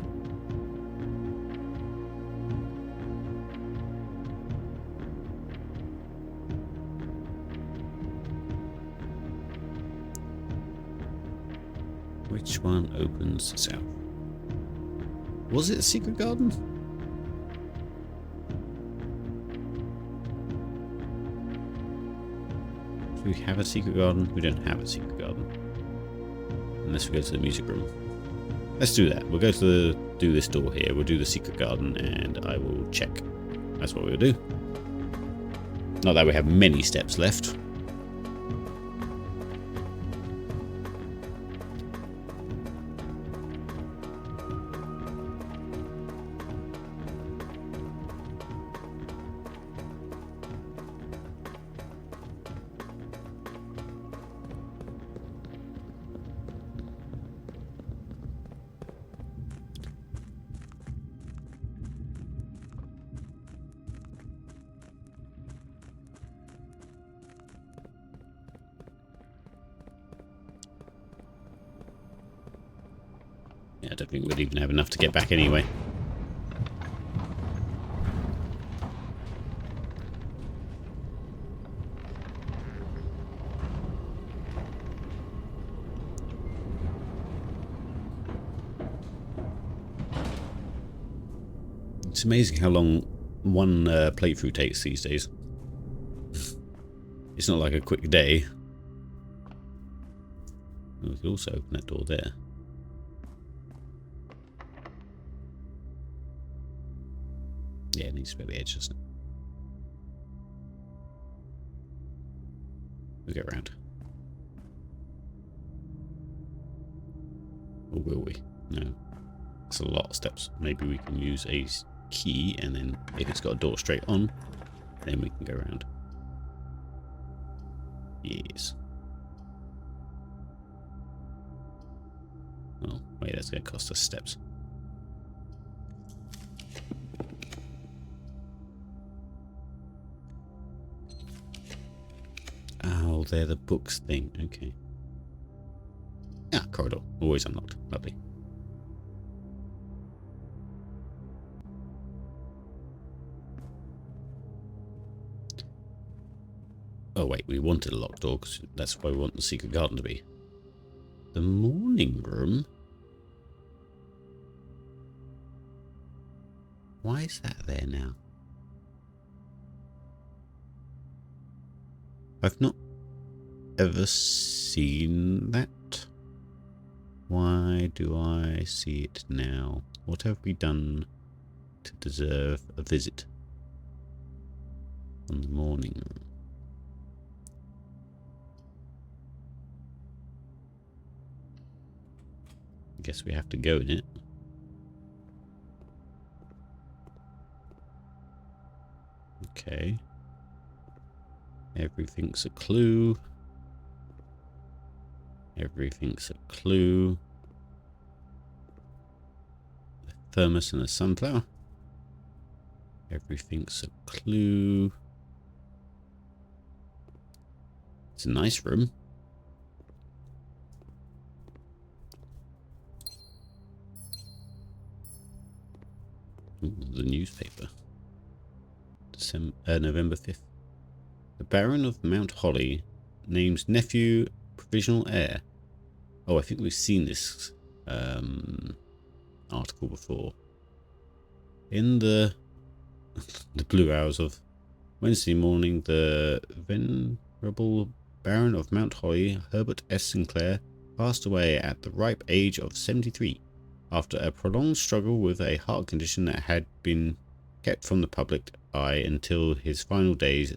Which one opens south? Was it a secret garden? Do we have a secret garden? We don't have a secret garden. Unless we go to the music room. Let's do that. We'll go to do this door here. We'll do the secret garden and I will check. That's what we'll do. Not that we have many steps left. Yeah, I don't think we'd even have enough to get back anyway. It's amazing how long one playthrough takes these days. It's not like a quick day. We could also open that door there. Yeah, it needs to be at the edge, doesn't it? We'll get around. Or will we? No. It's a lot of steps. Maybe we can use a key, and then if it's got a door straight on, then we can go around. Yes. Oh, wait, that's going to cost us steps. Oh, they're the books thing. Okay. Ah, corridor. Always unlocked. Lovely. Oh, wait. We wanted a locked door because that's why we want the secret garden to be. The morning room? Why is that there now? I've not ever seen that. Why do I see it now? What have we done to deserve a visit on the morning room? I guess we have to go in it. Okay. Everything's a clue. Everything's a clue. The thermos and a sunflower. Everything's a clue. It's a nice room. Ooh, the newspaper. November 5th. The Baron of Mount Holly names nephew provisional heir. Oh, I think we've seen this article before. In the blue hours of Wednesday morning, the venerable Baron of Mount Holly, Herbert S. Sinclair, passed away at the ripe age of 73 after a prolonged struggle with a heart condition that had been kept from the public eye until his final days.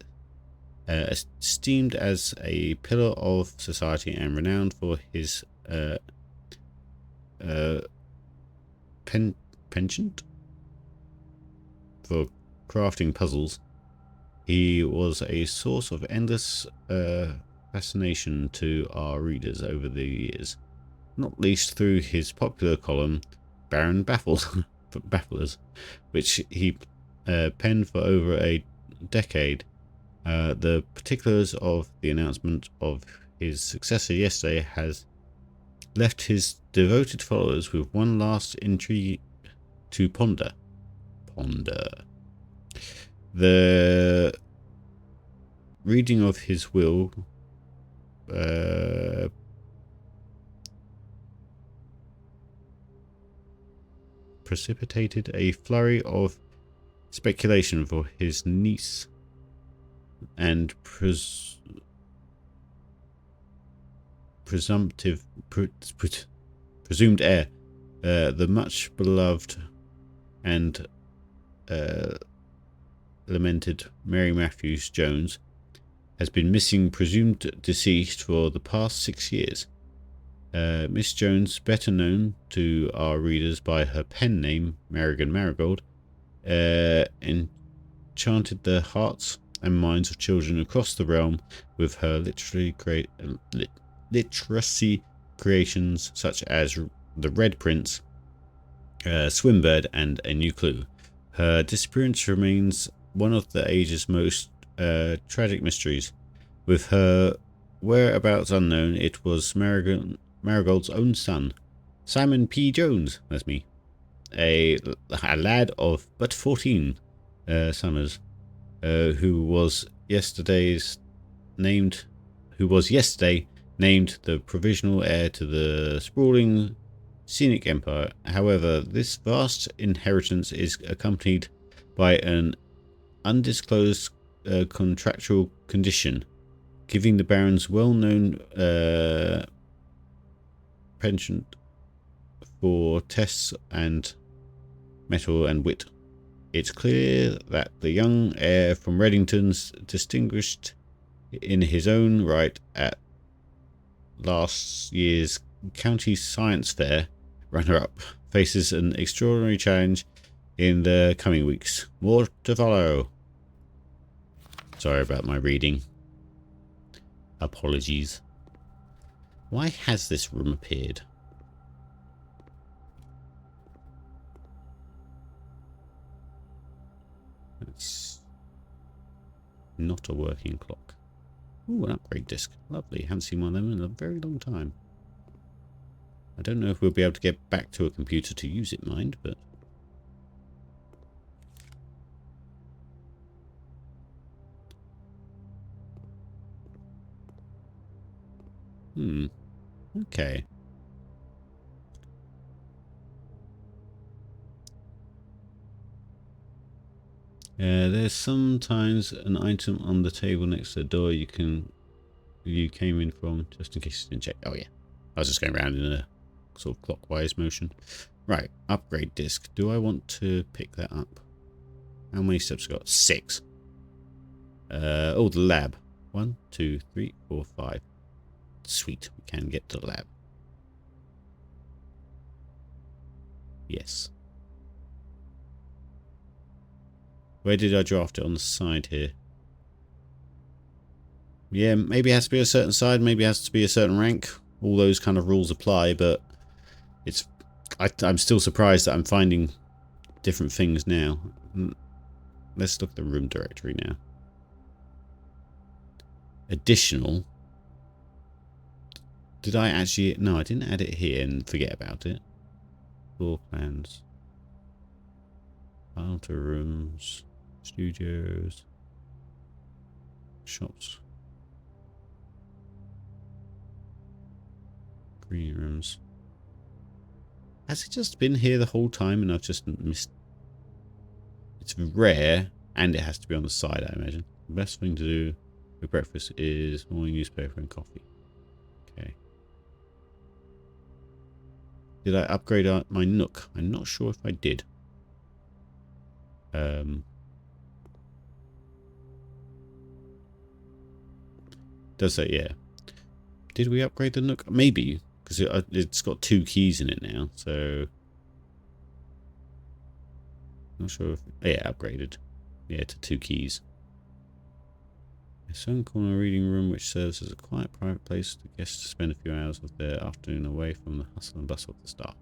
Esteemed as a pillar of society and renowned for his penchant for crafting puzzles. He was a source of endless fascination to our readers over the years, not least through his popular column, Baron Bafflers, which he penned for over a decade. The particulars of the announcement of his successor yesterday has left his devoted followers with one last intrigue to ponder. The reading of his will precipitated a flurry of speculation for his niece and presumed heir, the much beloved and lamented Mary Matthews Jones, has been missing, presumed deceased, for the past 6 years. Miss Jones, better known to our readers by her pen name, Marigan Marigold, enchanted the hearts and minds of children across the realm with her literacy creations such as The Red Prince, Swimbird, and A New Clue. Her disappearance remains one of the age's most tragic mysteries. With her whereabouts unknown, it was Marigold's own son, Simon P. Jones, that's me, a lad of but 14 summers, who was yesterday named the provisional heir to the sprawling scenic empire. However, this vast inheritance is accompanied by an undisclosed contractual condition, giving the Baron's well-known penchant for tests and metal and wit. It's clear that the young heir from Reddington's, distinguished in his own right at last year's County Science Fair runner-up, faces an extraordinary challenge in the coming weeks. More to follow. Sorry about my reading. Apologies. Why has this room appeared? It's not a working clock. Ooh, an upgrade disc. Lovely. Haven't seen one of them in a very long time. I don't know if we'll be able to get back to a computer to use it, mind, but... Okay. There's sometimes an item on the table next to the door you came in from, just in case you didn't check. Oh yeah, I was just going around in a sort of clockwise motion. Right, upgrade disc. Do I want to pick that up? How many steps have I got? 6. Oh, the lab. 1, 2, 3, 4, 5. Sweet, we can get to the lab. Yes. Where did I draft it? On the side here? Yeah, maybe it has to be a certain side, maybe it has to be a certain rank. All those kind of rules apply, but it's... I'm still surprised that I'm finding different things now. Let's look at the room directory now. Additional. Did I actually... No, I didn't add it here and forget about it. Floor plans. Outer rooms. Studios. Shops. Green rooms. Has it just been here the whole time and I've just missed... It's rare and it has to be on the side, I imagine. The best thing to do with breakfast is morning newspaper and coffee. Okay. Did I upgrade my Nook? I'm not sure if I did. Does that, yeah. Did we upgrade the Nook? Maybe, because it's got 2 keys in it now, so... Not sure if... Yeah, upgraded. Yeah, to 2 keys. A certain corner reading room which serves as a quiet private place for guests to spend a few hours of their afternoon away from the hustle and bustle of the staff.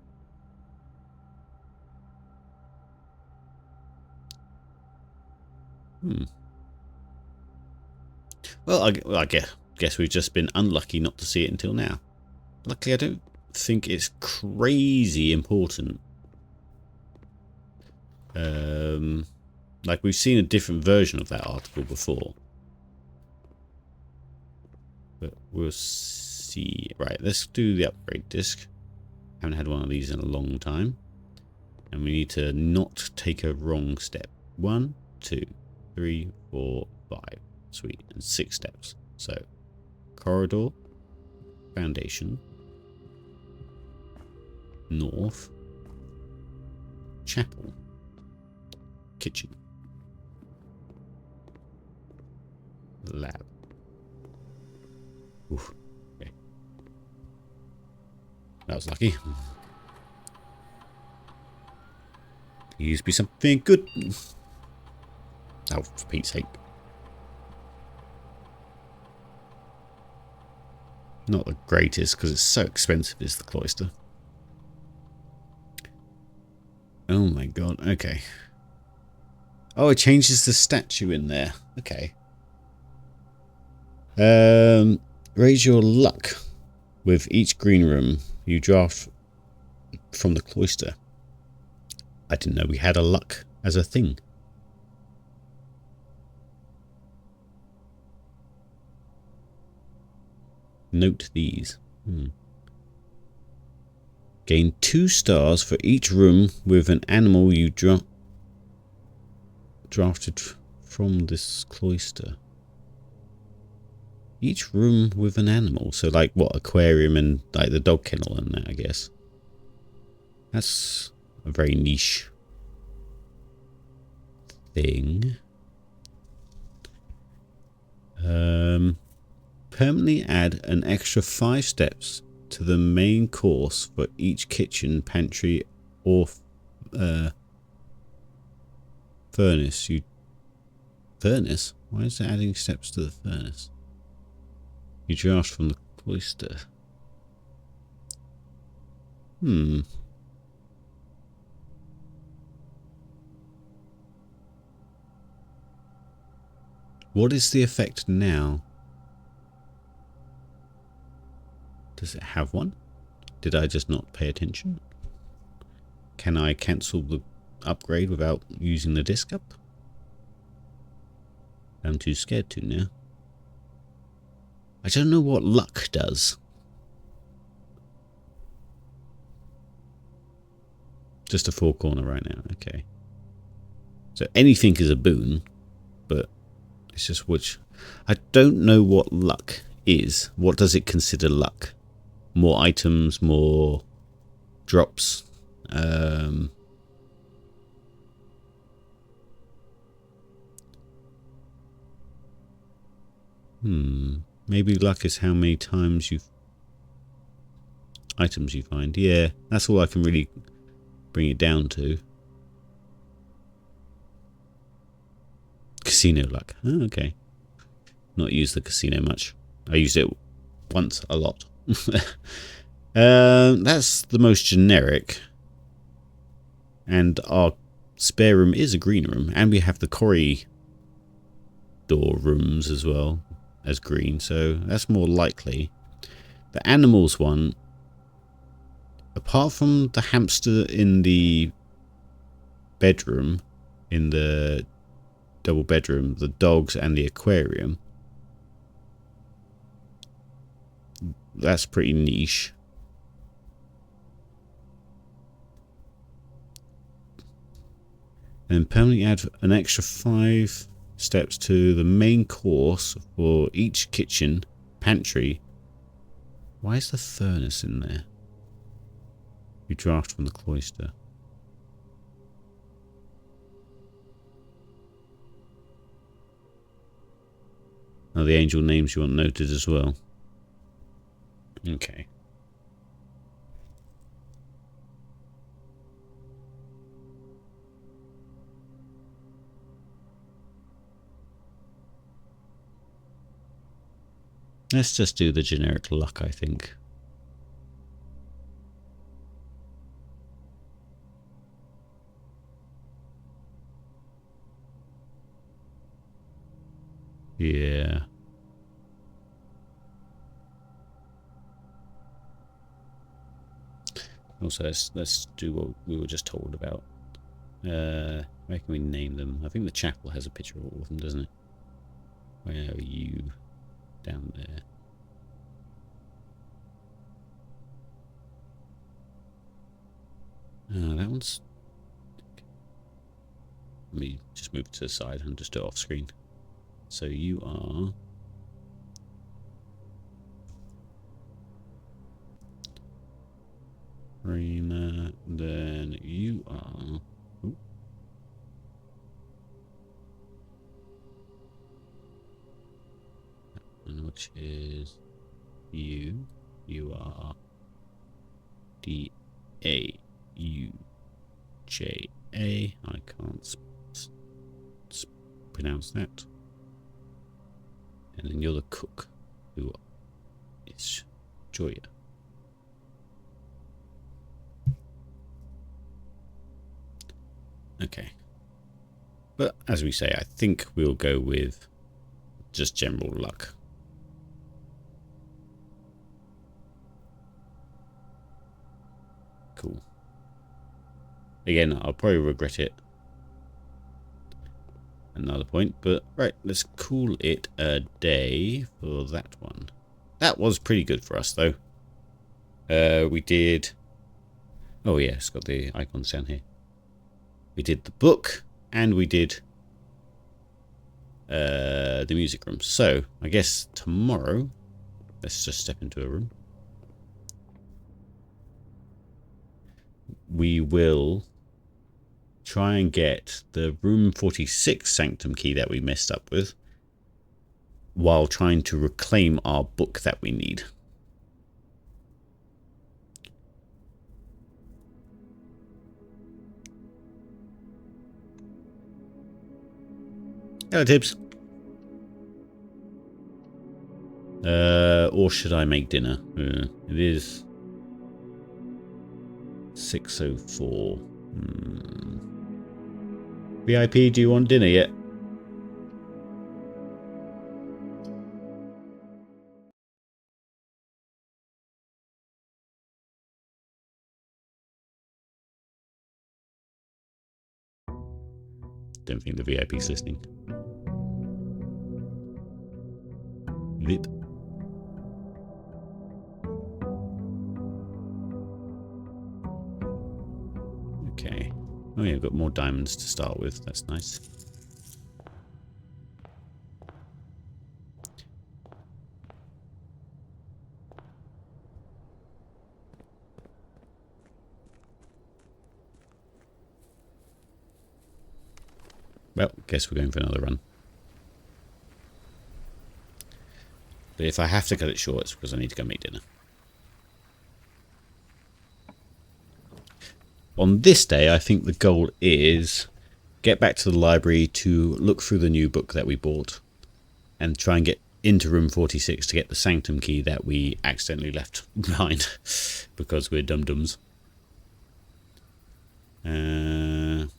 Well, I guess we've just been unlucky not to see it until now. Luckily, I don't think it's crazy important. Like, we've seen a different version of that article before. But we'll see. Right, let's do the upgrade disc. Haven't had one of these in a long time. And we need to not take a wrong step. 1, 2, 3, 4, 5. Sweet. And 6 steps. So, corridor, foundation, north, chapel, kitchen, lab. Oof. Okay. That was lucky. Please be something good. Oh, for Pete's sake. Not the greatest, because it's so expensive, is the cloister. Oh my god, okay. Oh, it changes the statue in there. Okay. Raise your luck. With each green room, you draft from the cloister. I didn't know we had a luck as a thing. Note these. Gain 2 stars for each room with an animal you drafted from this cloister. Each room with an animal. So like what, aquarium and like the dog kennel and that, I guess. That's a very niche thing. Permanently add an extra 5 steps to the main course for each kitchen, pantry, or furnace. Furnace? Why is it adding steps to the furnace? You draft from the cloister. What is the effect now? Does it have one? Did I just not pay attention? Can I cancel the upgrade without using the disc up? I'm too scared to now. I don't know what luck does. Just a 4 corner right now, okay. So anything is a boon, but it's just which... I don't know what luck is. What does it consider luck? More items, more drops. Maybe luck is how many times items you find. Yeah, that's all I can really bring it down to. Casino luck. Oh, okay. Not used the casino much. I used it once a lot. That's the most generic. And our spare room is a green room. And we have the corridor rooms as well as green. So that's more likely. The animals one, apart from the hamster in the bedroom, in the double bedroom, the dogs and the aquarium, that's pretty niche. And permanently add an extra 5 steps to the main course for each kitchen, pantry. Why is the furnace in there? You draft from the cloister. Oh, the angel names you want noted as well. Okay. Let's just do the generic luck, I think. Yeah. Also, let's do what we were just told about. Where can we name them? I think the chapel has a picture of all of them, doesn't it? Where are you? Down there. That one's... Let me just move to the side and just do it off screen. So you are... Rena, then you are... Ooh. Which is you. You are D-A-U-J-A. I can't pronounce that. And then you're the cook, who is Joya. Okay. But as we say, I think we'll go with just general luck. Cool. Again, I'll probably regret it another point, but right, let's call it a day for that one. That was pretty good for us, though. We did... Oh yeah, it's got the icons down here. We did the book, and we did the music room. So, I guess tomorrow, let's just step into a room. We will try and get the room 46 sanctum key that we messed up with, while trying to reclaim our book that we need. Hello, Tibbs. Or should I make dinner? It is 6:04. VIP, do you want dinner yet? Don't think the VIP's listening. VIP. Okay. Oh yeah, we've got more diamonds to start with. That's nice. Well, guess we're going for another run. But if I have to cut it short, it's because I need to go make dinner. On this day, I think the goal is get back to the library to look through the new book that we bought and try and get into room 46 to get the sanctum key that we accidentally left behind because we're dum-dums. Go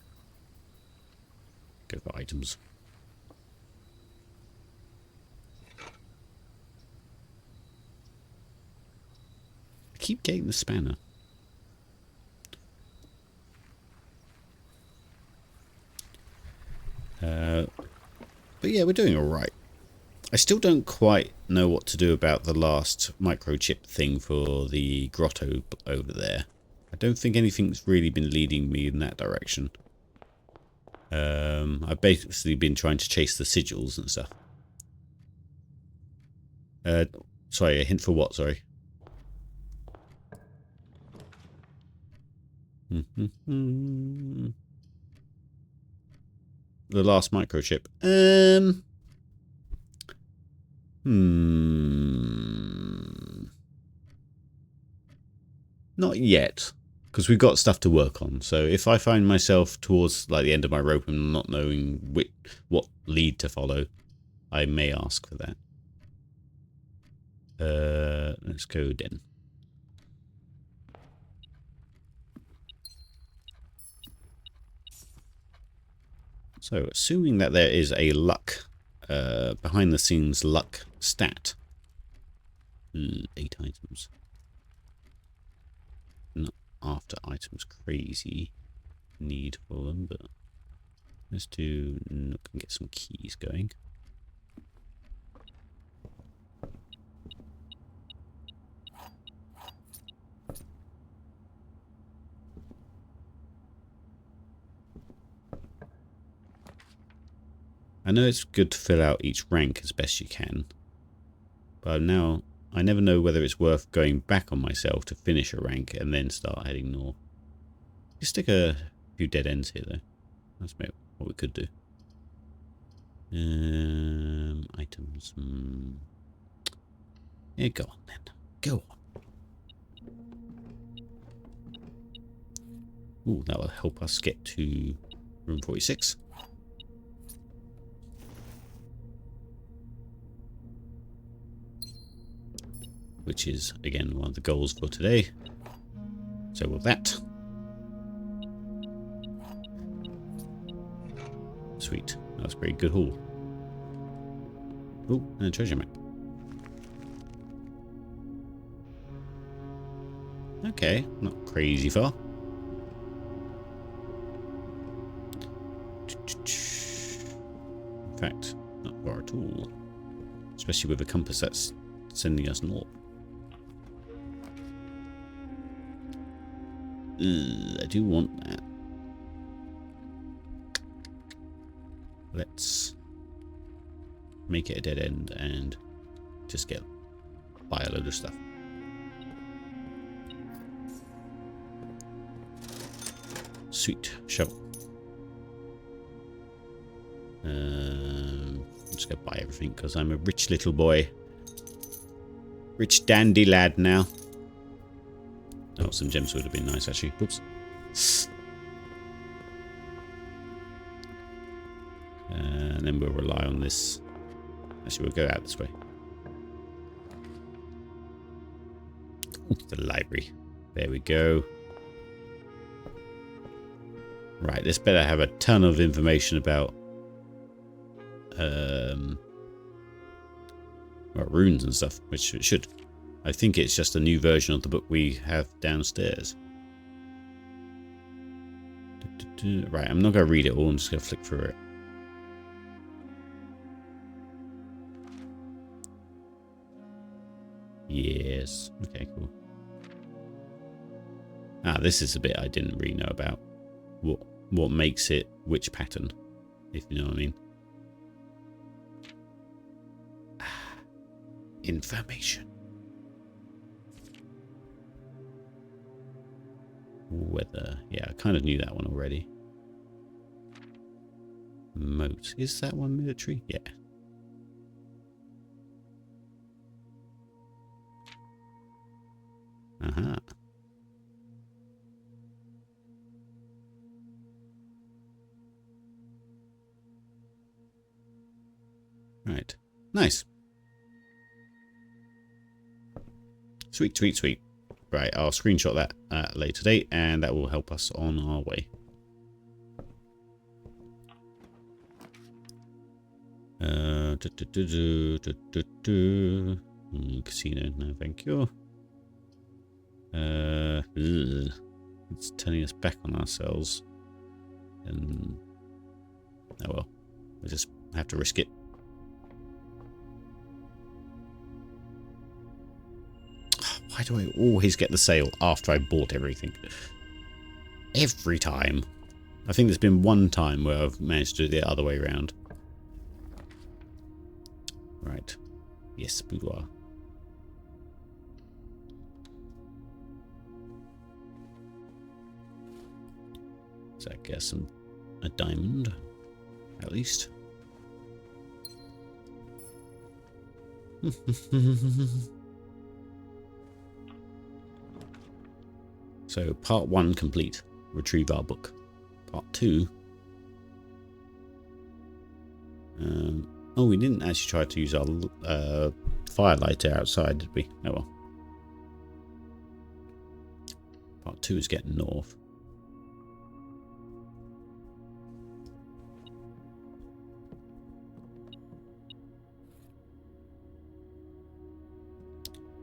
for items. I keep getting the spanner. But yeah, we're doing alright. I still don't quite know what to do about the last microchip thing for the grotto over there. I don't think anything's really been leading me in that direction. I've basically been trying to chase the sigils and stuff. Sorry, a hint for what, sorry? The last microchip. Not yet, because we've got stuff to work on. So if I find myself towards like the end of my rope and not knowing what lead to follow, I may ask for that. Let's go then. So, assuming that there is a luck, behind the scenes luck stat. 8 items. Not after items crazy need for them, but let's do look and get some keys going. I know it's good to fill out each rank as best you can, but now I never know whether it's worth going back on myself to finish a rank and then start heading north. You stick a few dead ends here though. That's maybe what we could do. Items. Yeah, go on then. Go on. Ooh, that will help us get to room 46. Which is, again, one of the goals for today. So with that. Sweet. That was a pretty good haul. Oh, and a treasure map. Okay, not crazy far. In fact, not far at all. Especially with a compass that's sending us north. I do want that. Let's make it a dead end and just buy a load of stuff. Sweet. Shovel. I'm just gonna buy everything because I'm a rich little boy. Rich dandy lad now. Oh, some gems would have been nice actually. Oops. And then we'll rely on this. Actually, we'll go out this way. The library. There we go. Right, this better have a ton of information about runes and stuff, which it should. I think it's just a new version of the book we have downstairs. Right, I'm not going to read it all, I'm just going to flick through it. Yes. Okay, cool. Ah, this is a bit I didn't really know about. What makes it which pattern, if you know what I mean. Information. Weather. Yeah, I kind of knew that one already. Moat. Is that one military? Yeah. Aha. Right. Nice. Sweet, sweet, sweet. Right, I'll screenshot that at a later date, and that will help us on our way. Casino, no thank you. It's turning us back on ourselves. And oh well, we just have to risk it. Why do I always get the sale after I bought everything? Every time. I think there's been one time where I've managed to do it the other way around. Right. Yes, boudoir. So I guess a diamond, at least. So part 1 complete. Retrieve our book. Part 2. Oh, we didn't actually try to use our firelighter outside, did we? Oh well. Part 2 is getting north.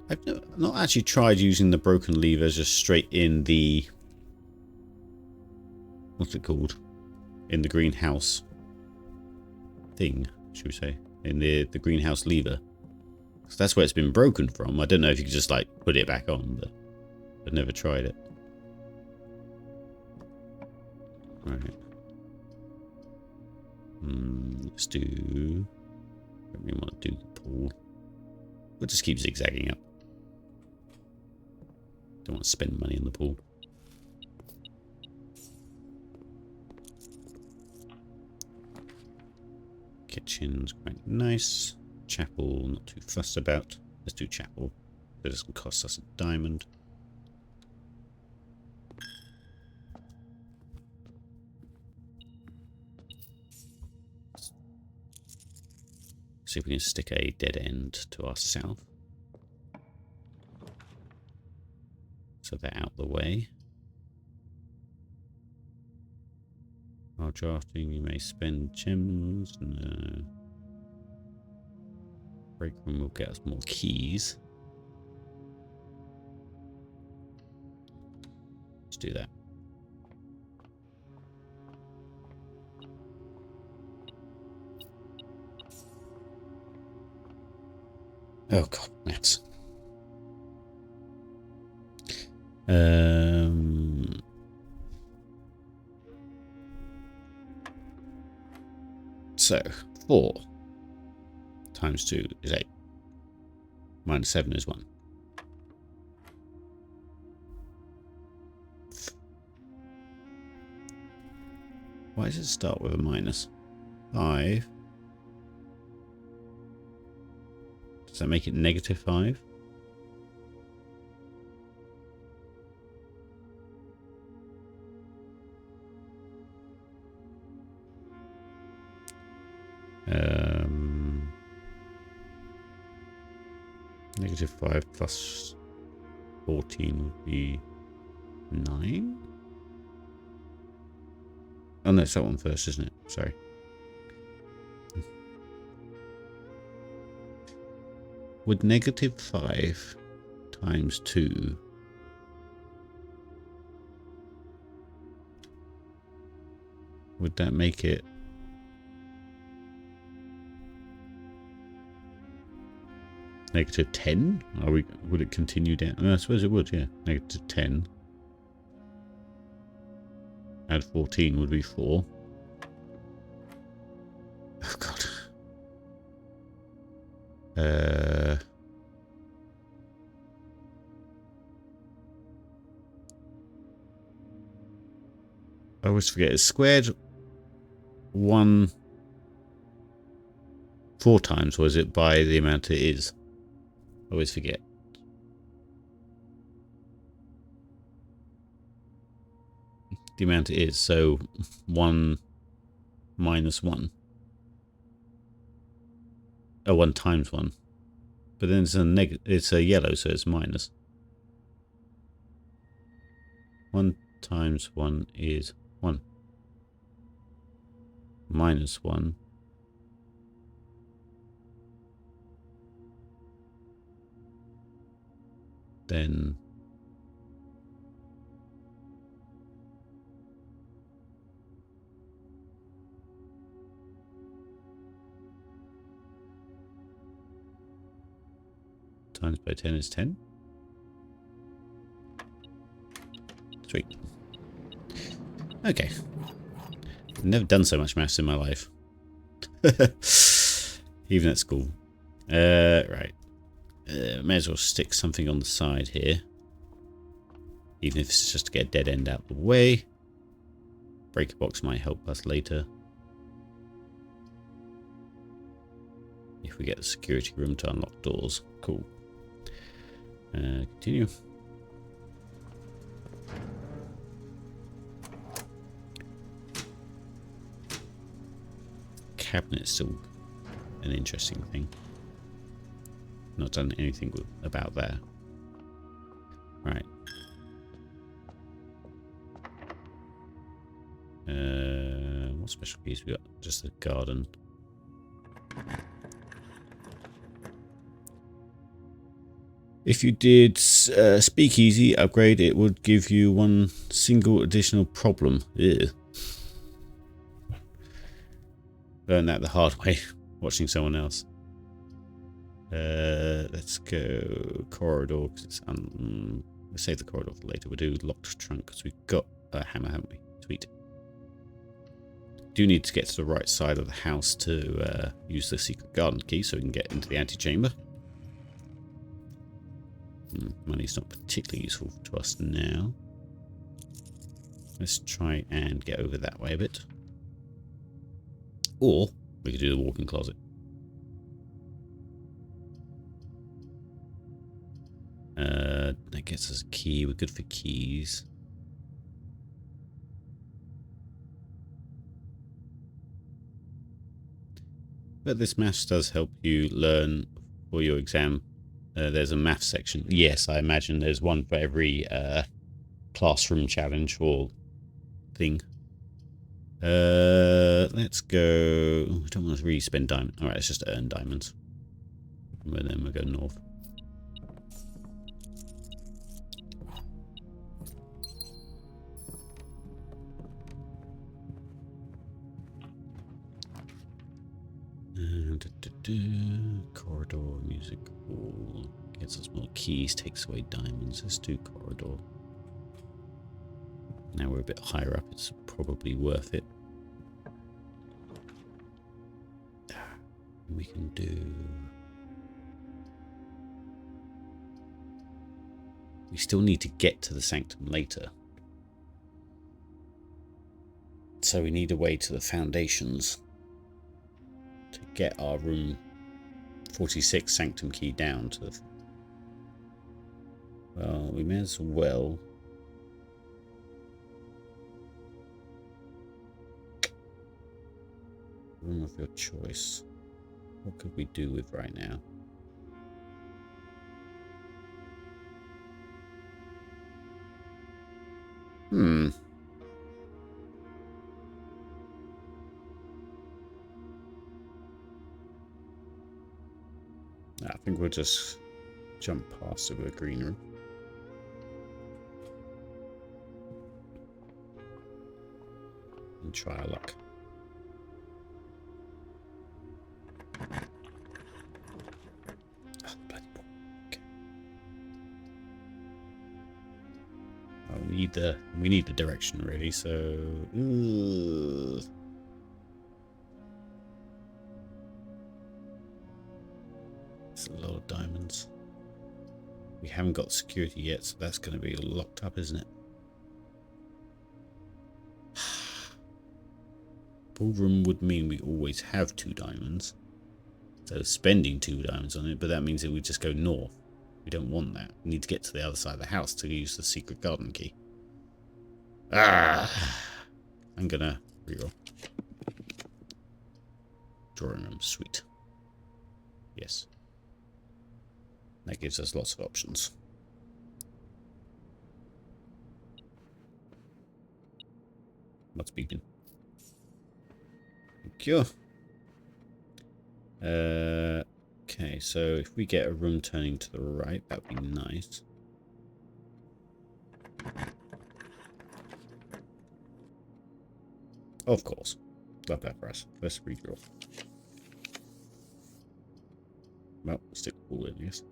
I've not actually tried using the broken levers just straight in the... what's it called? In the greenhouse thing, should we say? In the greenhouse lever. So that's where it's been broken from. I don't know if you could just like put it back on, but I've never tried it. Right. Let's do... don't really want to do the pool. We'll just keep zigzagging up. Don't want to spend money on the pool. Kitchen's quite nice. Chapel, not too fussed about. Let's do chapel. That doesn't cost us a diamond. See if we can stick a dead end to our south. So they're out the way. While drafting, you may spend gems. No. Break room will get us more keys. Let's do that. Oh god, maths. So 4 times 2 is 8. Minus 7 is 1. Why does it start with a minus? 5. Does that make it negative 5? Negative 5 plus 14 would be 9? Oh no, it's that one first, isn't it? Sorry. Would negative 5 times 2 would that make it negative 10? Would it continue down? I suppose it would, yeah. Negative 10. Add 14 would be 4. Oh god. I always forget. It's squared 1 4 times, or is it by the amount it is? I always forget. The amount it is, so 1 minus 1. Oh, 1 times 1. But then it's a yellow, so it's minus. 1 times 1 is 1. Minus 1. Then times by 10 is 10. Sweet. Okay. I've never done so much maths in my life. Even at school. Right. May as well stick something on the side here. Even if it's just to get a dead end out of the way. Breaker box might help us later. If we get the security room to unlock doors. Cool. Continue. Cabinet's still an interesting thing. not done anything about there. Right. What special keys we got? Just the garden. If you did speakeasy upgrade, it would give you one single additional problem. Ew. Learned that the hard way, watching someone else. Let's go corridor, because it's we'll save the corridor for later. We'll do locked trunk, because we've got a hammer, haven't we? Sweet. Do need to get to the right side of the house to use the secret garden key so we can get into the antechamber. Money's not particularly useful to us now. Let's try and get over that way a bit. Or we could do the walk-in closet. That gets us a key. We're good for keys. But this maths does help you learn for your exam. There's a math section. Yes, I imagine there's one for every classroom challenge or thing. Let's go. I don't want to really spend diamonds. Alright, let's just earn diamonds. And then we'll go north. Corridor, music hall. Gets us more keys, takes away diamonds. Let's do corridor. Now we're a bit higher up, it's probably worth it. We can do... We still need to get to the sanctum later. So we need a way to the foundations to get our room 46 sanctum key down to the... Well, we may as well... Room of your choice. What could we do with right now? I think we'll just jump past the green room. And try our luck. Oh, bloody ball. Okay. Oh, we need the direction really, so it's a lot of diamonds. We haven't got security yet, so that's going to be locked up, isn't it? Ballroom would mean we always have 2 diamonds. So spending 2 diamonds on it, but that means that we just go north. We don't want that. We need to get to the other side of the house to use the secret garden key. I'm gonna reroll. Drawing room, sweet. Yes. That gives us lots of options. What's beeping? Thank you. Okay, so if we get a room turning to the right, that would be nice. Of course. Love that for us. Let's redraw. Well, stick the ball in, I guess.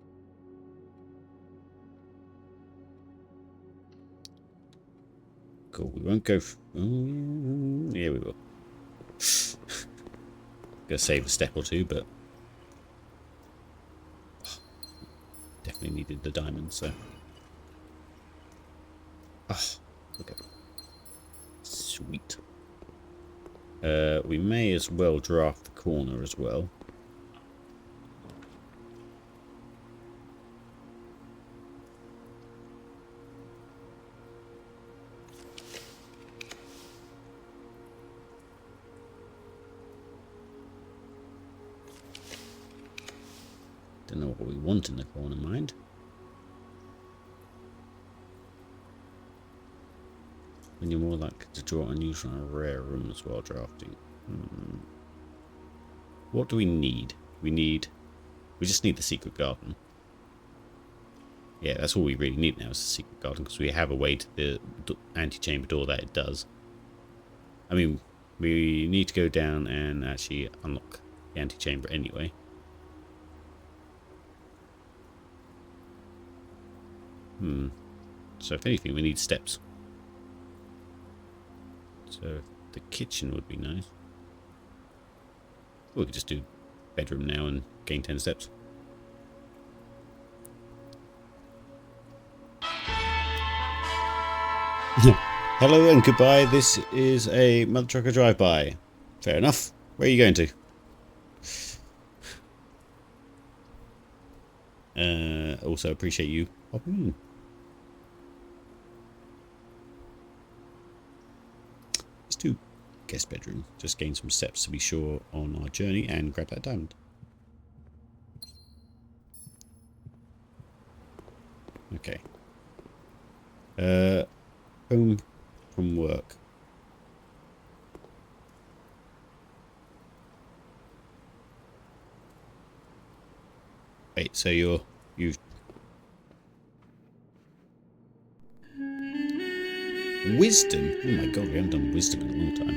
Cool, we won't go... yeah, we will. Gonna save a step or two, but... definitely needed the diamond, so... oh, look at that. Sweet. We may as well draft the corner as well. Don't know what we want in the corner, mind. When you're more likely to draw unusual and rare rooms while drafting. What do we need? We just need the secret garden. Yeah, that's all we really need now is the secret garden, because we have a way to the antechamber door that it does. I mean, we need to go down and actually unlock the antechamber anyway. So if anything, we need steps. So the kitchen would be nice. We could just do bedroom now and gain 10 steps. Hello and goodbye. This is a Mother Trucker drive-by. Fair enough. Where are you going to? Also appreciate you popping in. Let's do guest bedroom. Just gain some steps to be sure on our journey and grab that diamond. Okay. Home from work. Wait, so you've wisdom? Oh my god, we haven't done wisdom in a long time.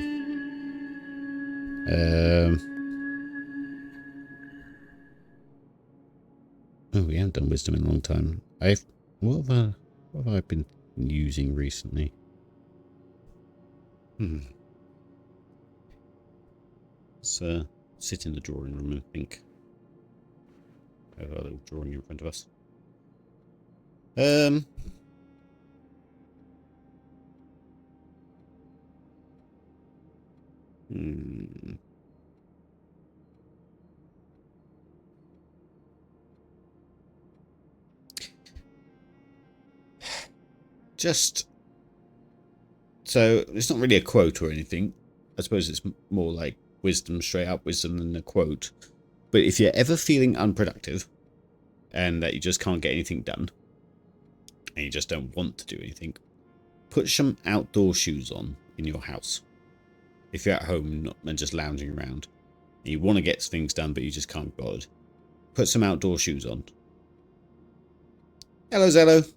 Oh, we haven't done wisdom in a long time. What have I been using recently? Let's sit in the drawing room and think. Have a little drawing in front of us. Just so it's not really a quote or anything. I suppose it's more like wisdom, straight up wisdom than a quote. But if you're ever feeling unproductive and that you just can't get anything done and you just don't want to do anything, put some outdoor shoes on in your house. If you're at home and just lounging around and you want to get things done but you just can't be bothered, put some outdoor shoes on. Hello, Zello.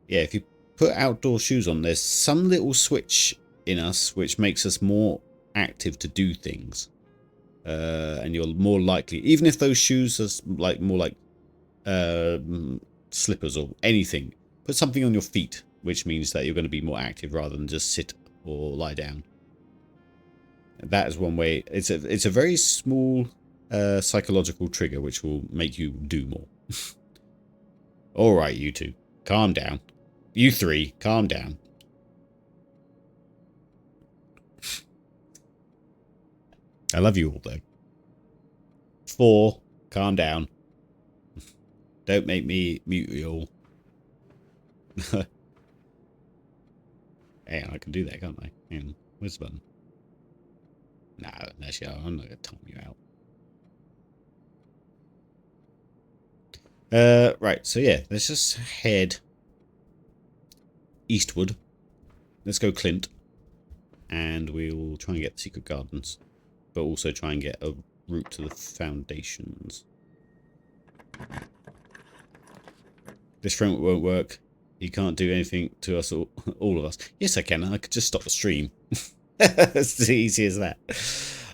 Yeah, if you put outdoor shoes on, there's some little switch in us which makes us more active to do things. And you're more likely, even if those shoes are like more like slippers or anything, put something on your feet, which means that you're going to be more active rather than just sit or lie down. That is one way. It's a very small psychological trigger which will make you do more. All right, you two, calm down. You three, calm down. I love you all, though. 4, calm down. Don't make me mute you all. Hey, I can do that, can't I? Hang on. Where's the button? No, actually, I'm not going to time you out. Right, so yeah, let's just head eastward. Let's go Clint. And we'll try and get the secret gardens. But also try and get a route to the foundations. This framework won't work. You can't do anything to us, all of us. Yes, I can. I could just stop the stream. It's as easy as that.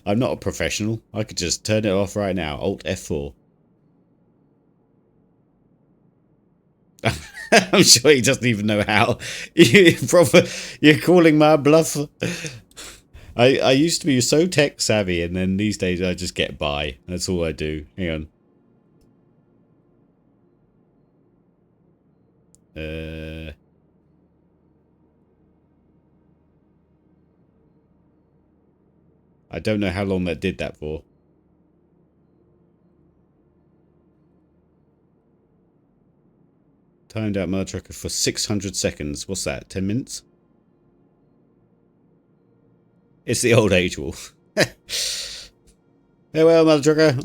I'm not a professional. I could just turn it off right now. Alt F4. I'm sure he doesn't even know how. You're calling my bluff. I used to be so tech savvy, and then these days I just get by. That's all I do. Hang on. I don't know how long that did that for. Timed out Mother Trucker for 600 seconds. What's that? 10 minutes? It's the old age wolf. Farewell, Mother Trucker.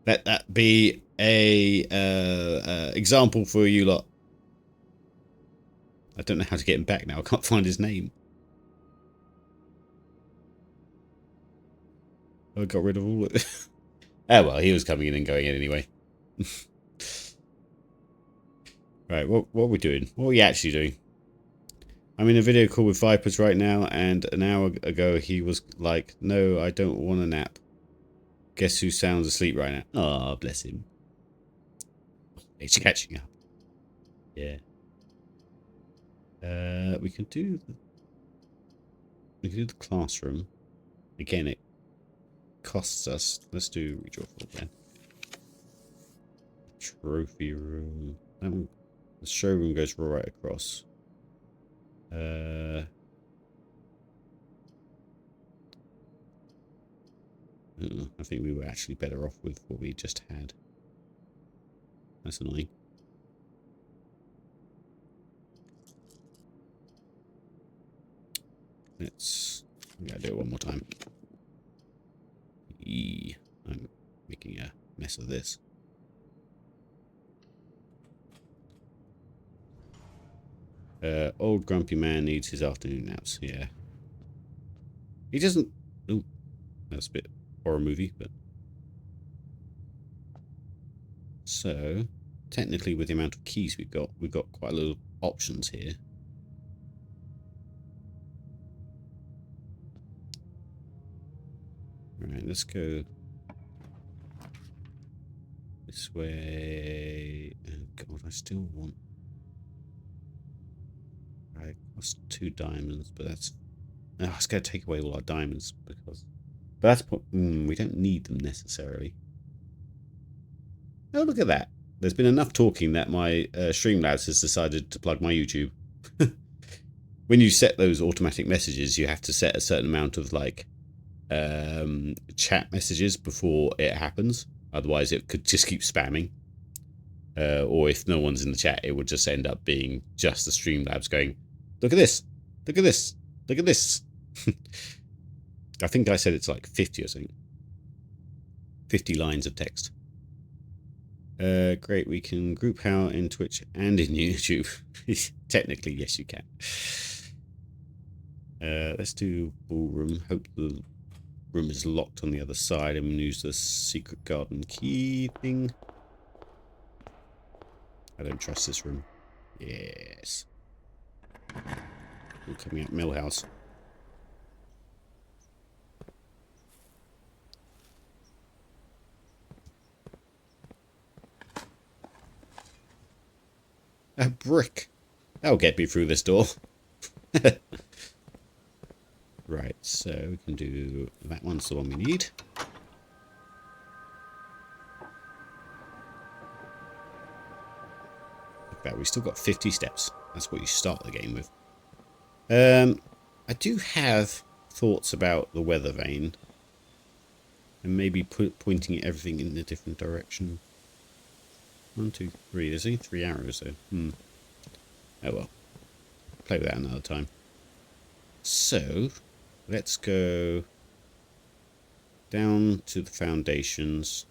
Let that be a example for you lot. I don't know how to get him back now. I can't find his name. I got rid of all of it. Oh well, he was coming in and going in anyway. Right, what are we doing? What are we actually doing? I'm in a video call with Vipers right now, and an hour ago he was like, no, I don't want a nap. Guess who sounds asleep right now? Oh, bless him. He's catching up. Yeah. We can do the classroom. Again, it costs us. Let's do redraw floor plan. Trophy room. That one, the showroom goes right across. I think we were actually better off with what we just had. That's annoying. Let's do it one more time. I'm making a mess of this. Old grumpy man needs his afternoon naps. Yeah. He doesn't... Oh, that's a bit horror movie, but... So, technically with the amount of keys we've got quite a lot of options here. Alright, let's go this way. Oh god, I still want... Right, cost 2 diamonds, but that's... Oh, it's going to take away all our diamonds, because... But that's... we don't need them necessarily. Oh, look at that. There's been enough talking that my Streamlabs has decided to plug my YouTube. When you set those automatic messages, you have to set a certain amount of, like, chat messages before it happens. Otherwise, it could just keep spamming. Or if no one's in the chat, it would just end up being just the Streamlabs going, look at this, look at this, look at this. I think I said it's like 50 or something. 50 lines of text. Great, we can group out in Twitch and in YouTube. Technically, yes, you can. Let's do ballroom. Hope the room is locked on the other side, and we'll use the secret garden key thing. I don't trust this room. Yes. We're coming out Millhouse. A brick. That'll get me through this door. Right, so we can do that one's the one we need. Look at that, we still got 50 steps. That's what you start the game with. I do have thoughts about the weather vane. And maybe pointing everything in a different direction. 1, 2, 3. There's only 3 arrows though. Oh well. Play with that another time. So, let's go down to the foundations.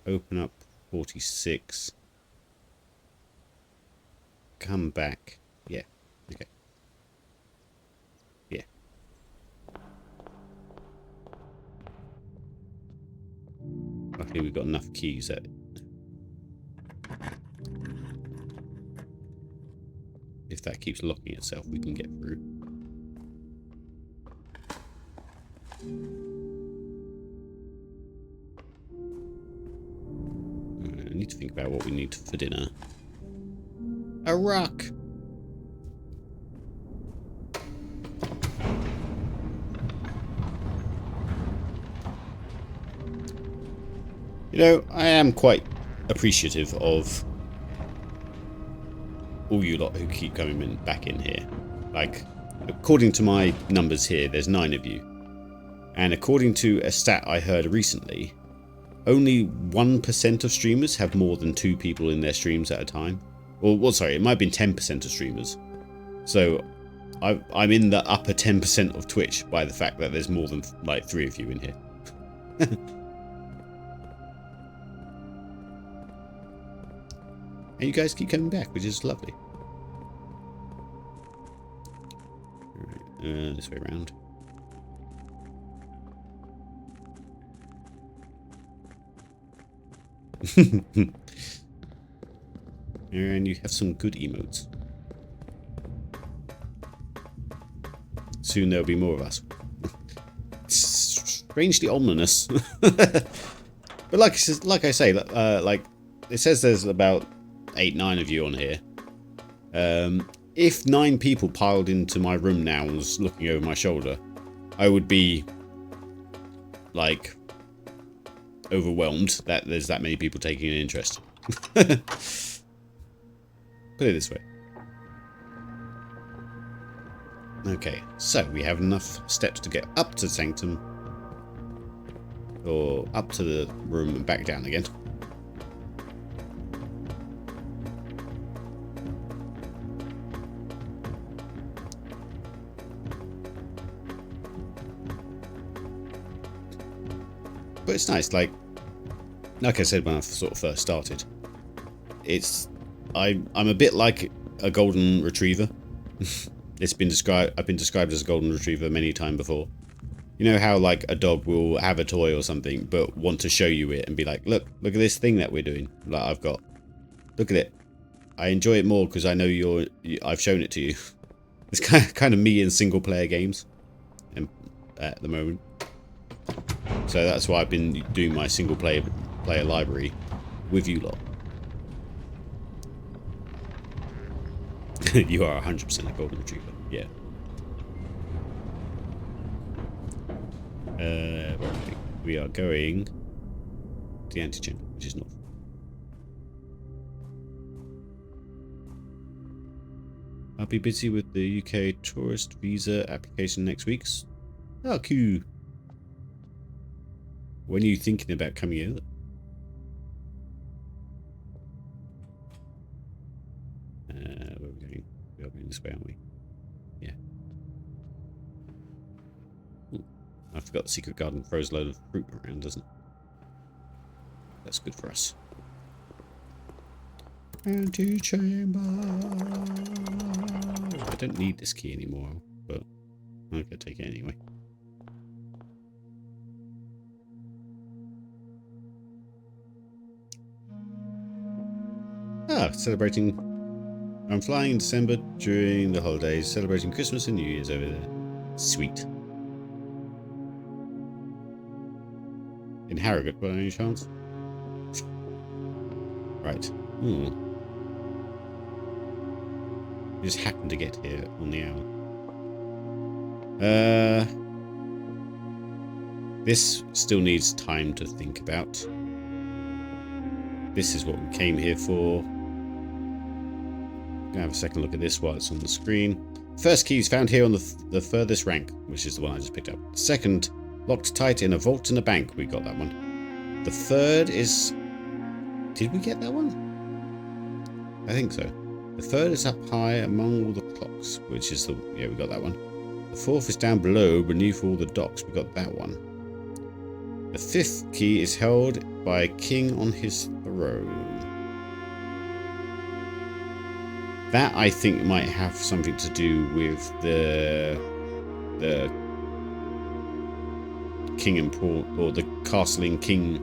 Open up 46. Come back. Yeah. Okay. Yeah. Luckily we've got enough keys that if that keeps locking itself, we can get through. I need to think about what we need for dinner. A rock! You know, I am quite appreciative of all you lot who keep coming back in here. Like, according to my numbers here, there's 9 of you. And according to a stat I heard recently, only 1% of streamers have more than 2 people in their streams at a time. Or, well, sorry, it might have been 10% of streamers. So, I'm in the upper 10% of Twitch by the fact that there's more than, like, 3 of you in here. And you guys keep coming back, which is lovely. Alright, this way around. And you have some good emotes. Soon there'll be more of us. It's strangely ominous. But like I say, like it says there's about 8-9 of you on here. If 9 people piled into my room now and was looking over my shoulder, I would be like overwhelmed that there's that many people taking an interest. Put it this way. Okay, so we have enough steps to get up to the sanctum, or up to the room and back down again. But it's nice, like I said when I sort of first started, I'm a bit like a golden retriever. I've been described as a golden retriever many times before. You know how like a dog will have a toy or something but want to show you it and be like, look at this thing that we're doing, like I've got, look at it, I enjoy it more because I know I've shown it to you. It's kind of me in single player games at the moment. So that's why I've been doing my single player library with you lot. You are 100% a golden retriever, yeah. We are going to the antigen, which is north. I'll be busy with the UK tourist visa application next week. Oh, cool. When are you thinking about coming out? Where are we going? We are going this way, aren't we? Yeah. Ooh, I forgot the secret garden throws a load of fruit around, doesn't it? That's good for us. Antechamber. I don't need this key anymore, but I'm gonna take it anyway. Ah, celebrating. I'm flying in December during the holidays, celebrating Christmas and New Year's over there. Sweet. In Harrogate, by any chance? Right. We just happened to get here on the hour. This still needs time to think about. This is what we came here for. Gonna have a second look at this while it's on the screen. First key is found here on the furthest rank, which is the one I just picked up. The second, locked tight in a vault in a bank. We got that one. The third is... Did we get that one? I think so. The third is up high among all the clocks, which is the... Yeah, we got that one. The fourth is down below, beneath all the docks. We got that one. The fifth key is held by a king on his throne. That, I think, might have something to do with the king and port, or the castling king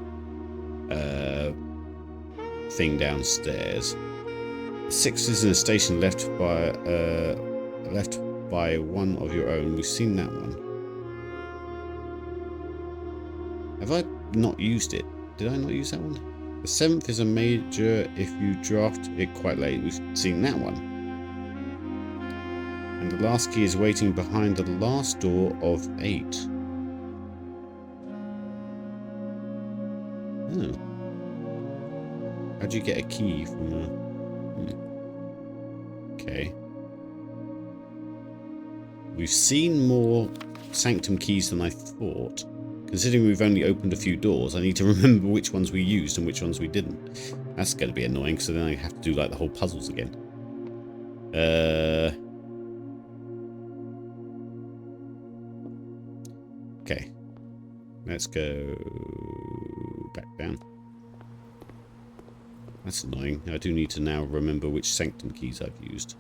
thing downstairs. The sixth is in a station left by one of your own. We've seen that one. Have I not used it? Did I not use that one? The seventh is a major if you draft it quite late. We've seen that one. And the last key is waiting behind the last door of 8. Oh. How'd you get a key from a... Okay. We've seen more Sanctum keys than I thought. Considering we've only opened a few doors, I need to remember which ones we used and which ones we didn't. That's going to be annoying, so then I have to do like the whole puzzles again. Okay. Let's go back down. That's annoying. I do need to now remember which sanctum keys I've used.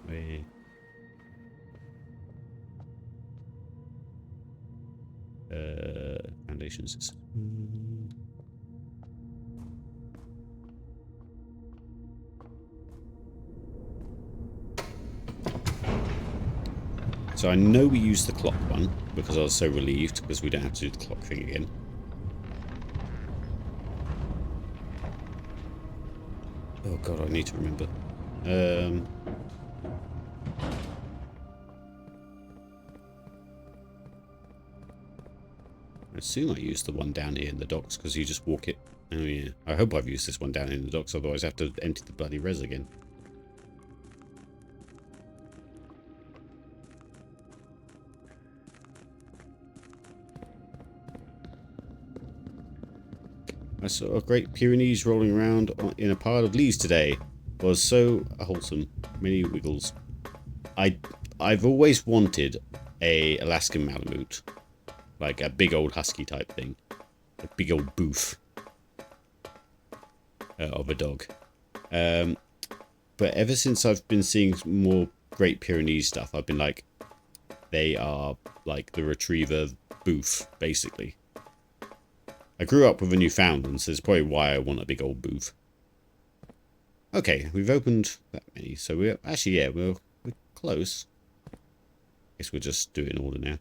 Where? Foundations. So I know we used the clock one because I was so relieved because we don't have to do the clock thing again. Oh god, I need to remember. I assume I used the one down here in the docks because you just walk it. Oh yeah. I hope I've used this one down in the docks, otherwise I have to empty the bloody res again. I saw a Great Pyrenees rolling around in a pile of leaves today. Was so wholesome. Many wiggles. I've always wanted a Alaskan Malamute. Like a big old husky type thing. A big old boof of a dog. But ever since I've been seeing more Great Pyrenees stuff, I've been like, they are like the retriever boof, basically. I grew up with a Newfoundland, so that's probably why I want a big old booth. Okay, we've opened that many, so we're actually, yeah, we're close. Guess we'll just do it in order now.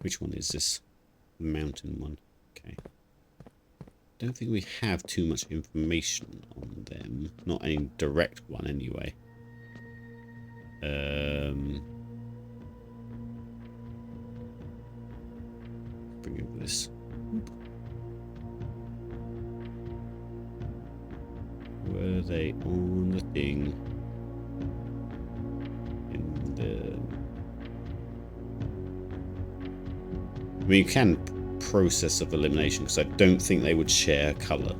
Which one is this? The mountain one. Okay. Don't think we have too much information on them. Not any direct one, anyway. Bring over this. Were they on the thing? In the... I mean, you can process of elimination because I don't think they would share colour.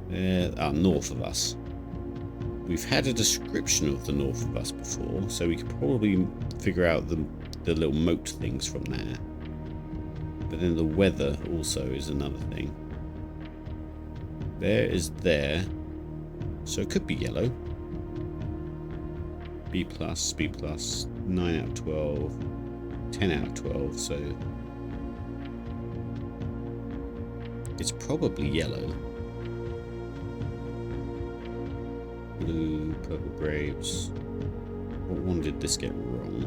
They're north of us. We've had a description of the north of us before, so we could probably figure out the little moat things from there. But then the weather also is another thing. There is there. So it could be yellow. B+, B+, 9 out of 12, 10 out of 12, so it's probably yellow. Blue, purple grapes. What one did this get wrong?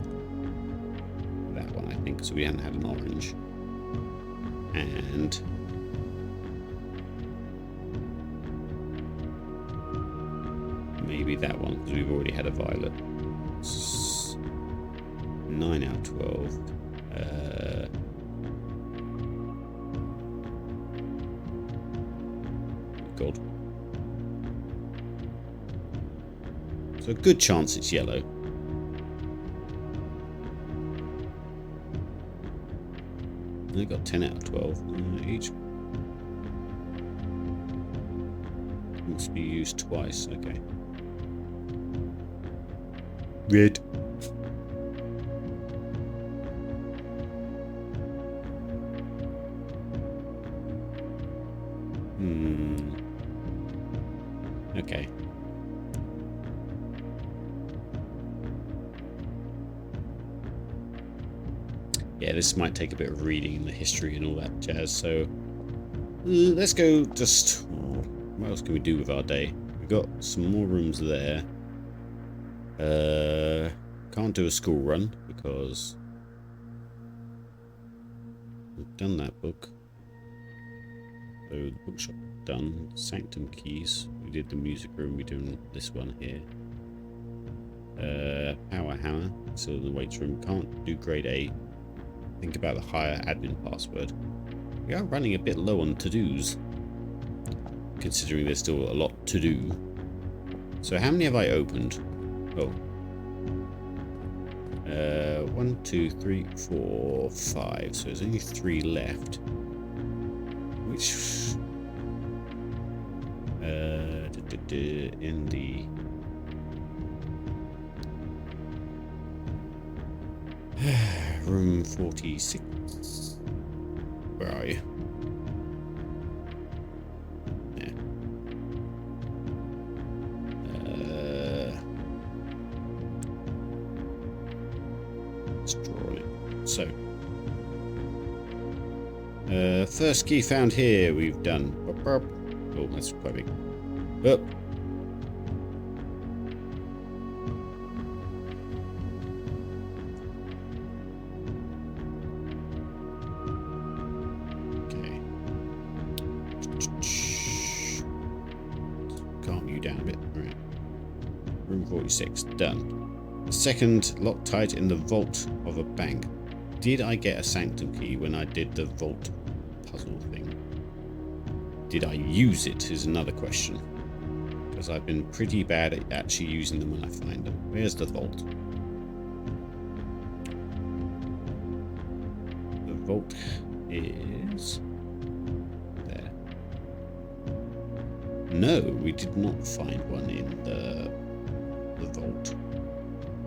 That one, I think, so we hadn't had an orange. And maybe that one, because we've already had a violet. 9 out of 12. God. So a good chance it's yellow. They got 10 out of 12 each. Must be used twice, okay. Red. Okay. Yeah, this might take a bit of reading the history and all that jazz, so let's go just... What else can we do with our day? We've got some more rooms there. Can't do a school run because we've done that book. So the bookshop done. Sanctum keys. We did the music room. We're doing this one here. Power hammer. So the weights room. Can't do grade 8. Think about the higher admin password. We are running a bit low on to-dos, considering there's still a lot to do. So how many have I opened? Oh. 1, 2, 3, 4, 5. So there's only 3 left. Which in the room 46. Where are you? Yeah. Let's draw it. So, first key found here. We've done. Oh, that's quite big. Up. Calm you down a bit. Right. Room 46. Done. The second Loctite in the vault of a bank. Did I get a sanctum key when I did the vault puzzle thing? Did I use it is another question. Because I've been pretty bad at actually using them when I find them. Where's the vault? The vault is... there. No, we did not find one in the vault.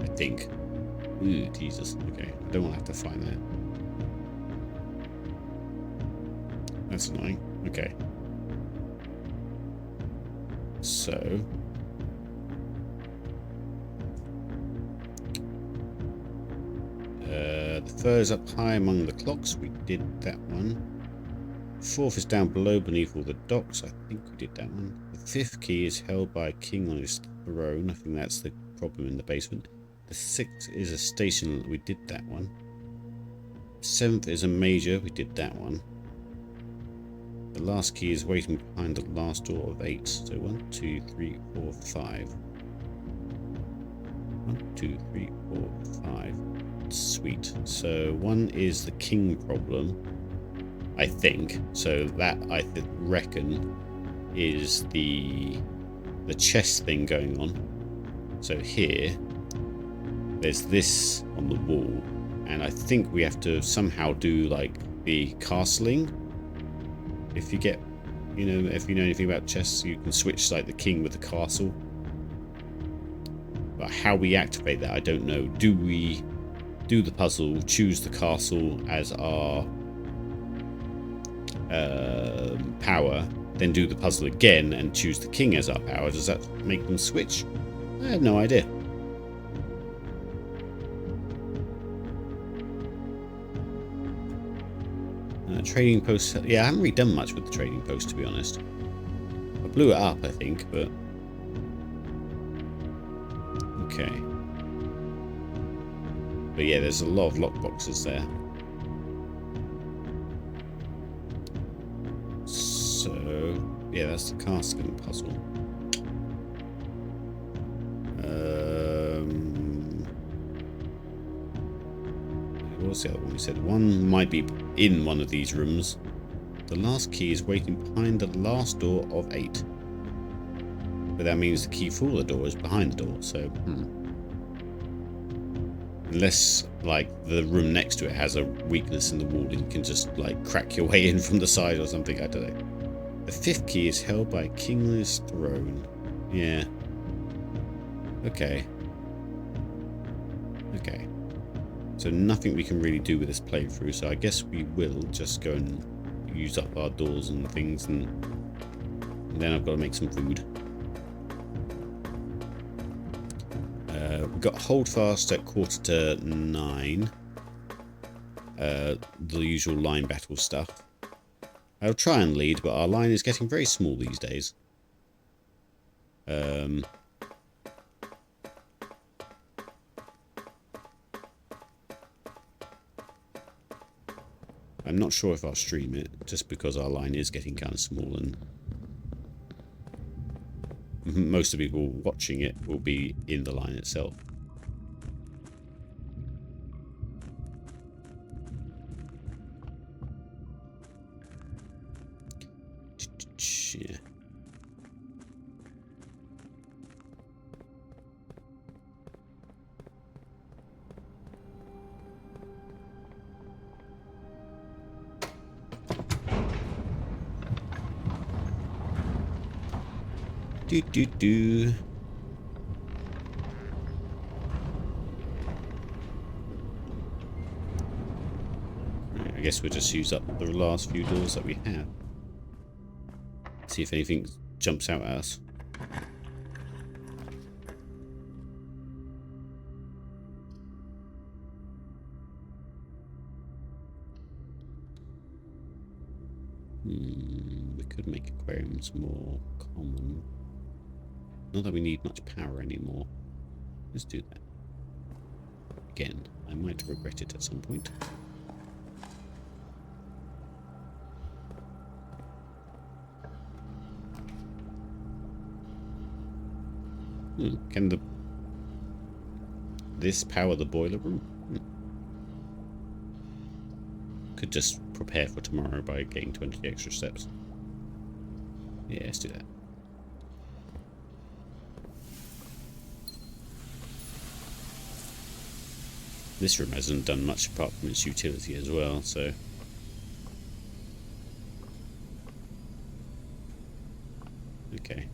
I think. Ooh, Jesus. Okay, I don't want to have to find that. That's annoying. Okay. So... the third is up high among the clocks. We did that one. Fourth is down below beneath all the docks. I think we did that one. The fifth key is held by a king on his throne. I think that's the problem in the basement. The sixth is a station. We did that one. Seventh is a major. We did that one. The last key is waiting behind the last door of 8. So 1, 2, 3, 4, 5. 1, 2, 3, 4, 5. Sweet. So 1 is the king problem, I think. So that I reckon is the chess thing going on. So here, there's this on the wall, and I think we have to somehow do like the castling. If you get, if you know anything about chess, you can switch like the king with the castle. But how we activate that, I don't know. Do we do the puzzle, choose the castle as our power, then do the puzzle again and choose the king as our power? Does that make them switch? I have no idea. Trading post. Yeah, I haven't really done much with the trading post, to be honest. I blew it up, I think, but... okay. But yeah, there's a lot of lockboxes there. So, yeah, that's the casting puzzle. What was the other one we said? One might be in one of these rooms. The last key is waiting behind the last door of 8. But that means the key for the door is behind the door, so... Unless, like, the room next to it has a weakness in the wall and you can just, like, crack your way in from the side or something, I don't know. The 5th key is held by a kingless throne. Yeah. Okay. Okay. So nothing we can really do with this playthrough, so I guess we will just go and use up our doors and things, and then I've got to make some food. We've got hold fast at 9:15. The usual line battle stuff. I'll try and lead, but our line is getting very small these days. I'm not sure if I'll stream it, just because our line is getting kind of small, and most of the people watching it will be in the line itself. Yeah. Do. I guess we'll just use up the last few doors that we have. See if anything jumps out at us. We could make aquariums more common. Not that we need much power anymore. Let's do that. Again, I might regret it at some point. Can this power the boiler room? Could just prepare for tomorrow by getting 20 extra steps. Yeah, let's do that. This room hasn't done much apart from its utility as well, so... Okay.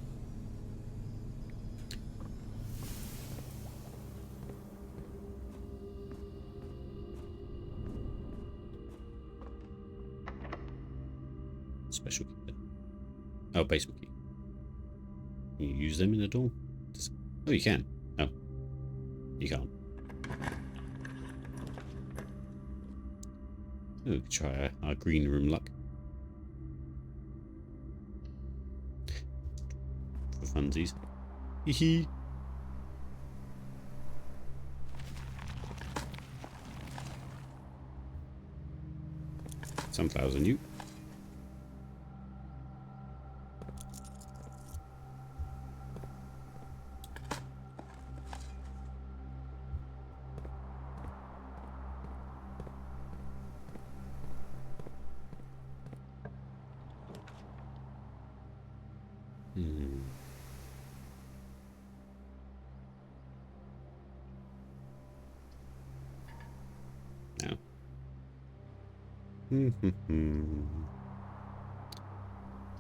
Special key. Oh, basement key. Can you use them in the door? Oh, you can. No. You can't. Oh, we could try our green room luck. For funsies. Hee. Sunflowers on you.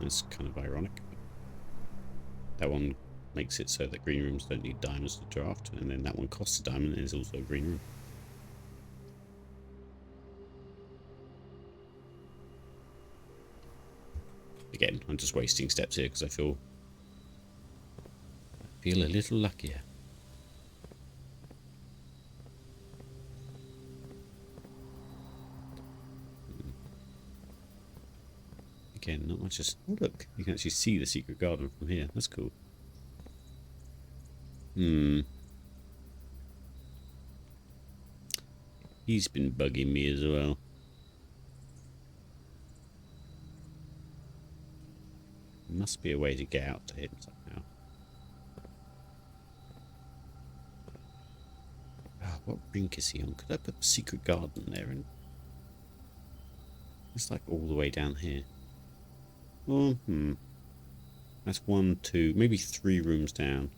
That's kind of ironic. That one makes it so that green rooms don't need diamonds to draft, and then that one costs a diamond and is also a green room. Again, I'm just wasting steps here because I feel a little luckier. Again, not much. Just oh look, you can actually see the secret garden from here. That's cool. He's been bugging me as well. Must be a way to get out to him somehow. Oh, what rink is he on? Could I put the secret garden there? And it's like all the way down here. Oh, that's 1, 2, maybe 3 rooms down.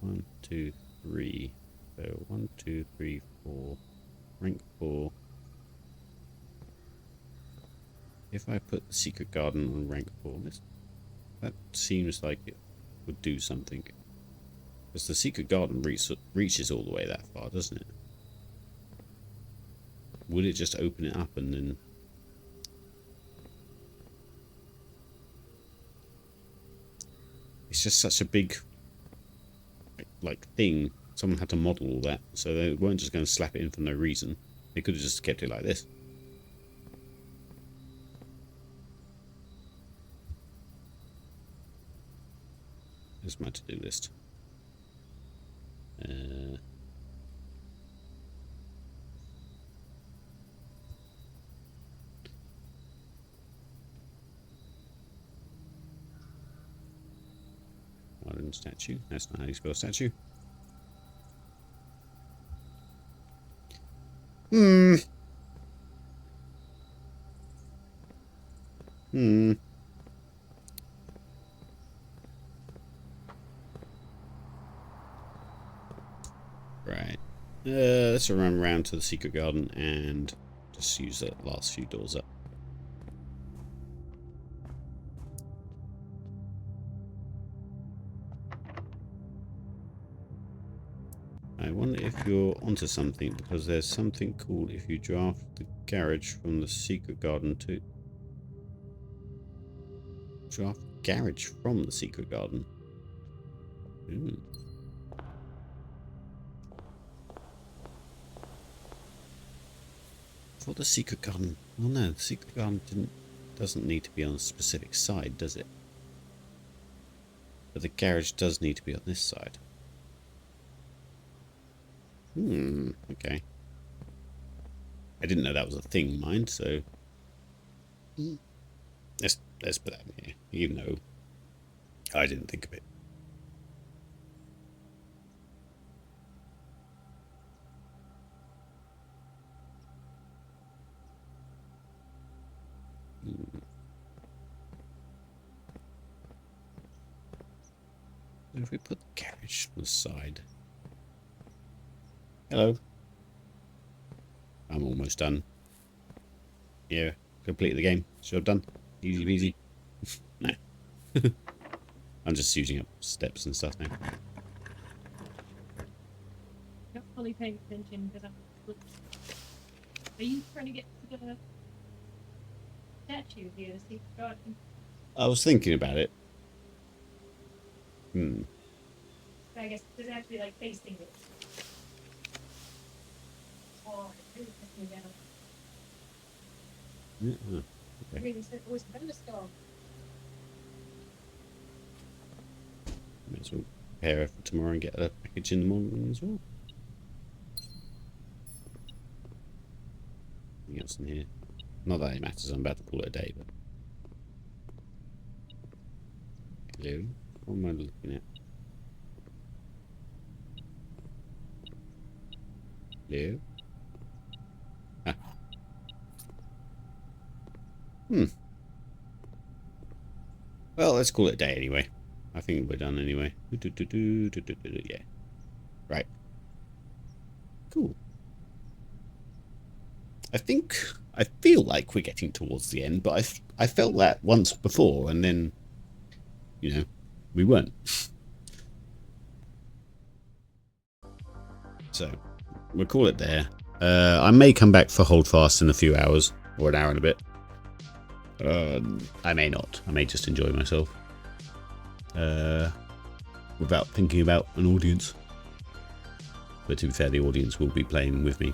1, 2, 3. So 1, 2, 3, 4. Rank 4. If I put the secret garden on rank 4, that seems like it would do something. Because the secret garden reaches all the way that far, doesn't it? Would it just open it up and then... It's just such a big, like, thing. Someone had to model all that, so they weren't just going to slap it in for no reason. They could have just kept it like this. Here's my to-do list. Modern statue. That's not how you spell statue. Right. Let's run around to the secret garden and just use the last few doors up. I wonder if you're onto something, because there's something called if you draft the garage from the secret garden to... Draft garage from the secret garden. Ooh. For the secret garden... Well, no, the secret garden doesn't need to be on a specific side, does it? But the garage does need to be on this side. Okay. I didn't know that was a thing, mind, so... Let's put that in here, even though I didn't think of it. If we put the carriage on the side... Hello. I'm almost done. Yeah, completed the game. Job done. Easy peasy. No. I'm just using up steps and stuff now. Not fully paying attention because I'm... Are you trying to get to the statue here, the secret garden? I was thinking about it. I guess does it have to be like facing it? Oh, it really pissed me down. Yeah. Okay. Really said it was a thunderstorm. Might as well prepare for tomorrow and get a package in the morning as well. Anything else in here? Not that it matters, I'm about to call it a day, but... Hello? What am I looking at? Hello? Ah. Well, let's call it a day anyway. I think we're done anyway. Yeah. Right. Cool. I feel like we're getting towards the end, but I felt that once before, and then, you know, we weren't. So, we'll call it there. I may come back for Holdfast in a few hours, or an hour and a bit. I may not. I may just enjoy myself. Without thinking about an audience. But to be fair, the audience will be playing with me.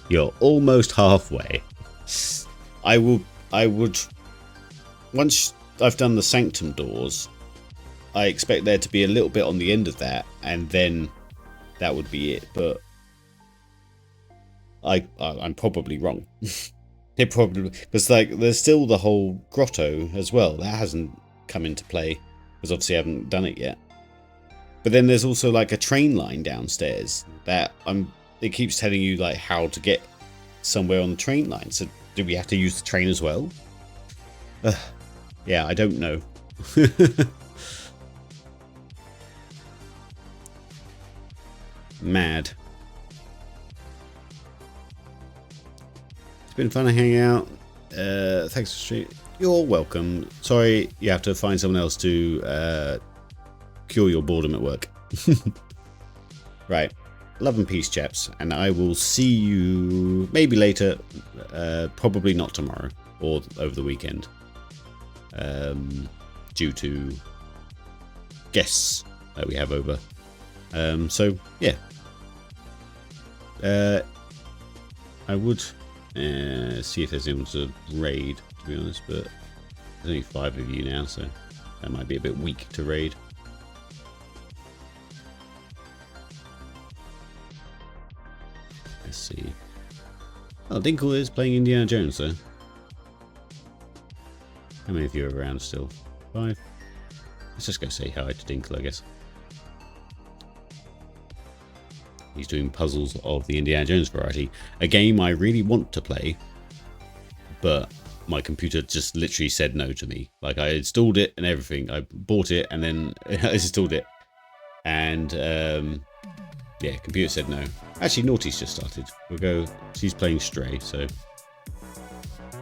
You're almost halfway. I would... Once I've done the Sanctum doors, I expect there to be a little bit on the end of that, and then that would be it. But I'm probably wrong. It probably... Because like, there's still the whole grotto as well. That hasn't come into play, because obviously I haven't done it yet. But then there's also like a train line downstairs that it keeps telling you like how to get somewhere on the train line. So do we have to use the train as well? Yeah, I don't know. Mad. It's been fun to hang out. Thanks for streaming. You're welcome. Sorry you have to find someone else to cure your boredom at work. Right. Love and peace, chaps. And I will see you maybe later. Probably not tomorrow or over the weekend. Due to guests that we have over. So, yeah. I would see if there's anyone to raid, to be honest, but there's only 5 of you now, so that might be a bit weak to raid. Let's see. Oh, Dinkle is playing Indiana Jones, though. How many of you are around still? 5? Let's just go say hi to Dinkle, I guess. He's doing puzzles of the Indiana Jones variety. A game I really want to play, but my computer just literally said no to me. Like, I installed it and everything. I bought it and then I installed it. And, yeah, computer said no. Actually, Naughty's just started. We'll go... She's playing Stray, so...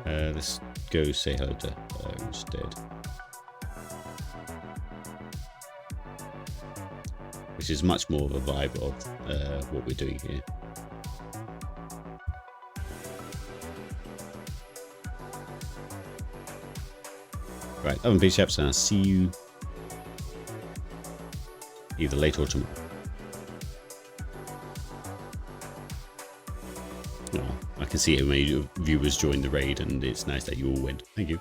let's go say hello to her instead. which is much more of a vibe of what we're doing here. Right, love and peace, chaps, and I'll see you either later or tomorrow. Oh, I can see how many viewers joined the raid, and it's nice that you all went. Thank you.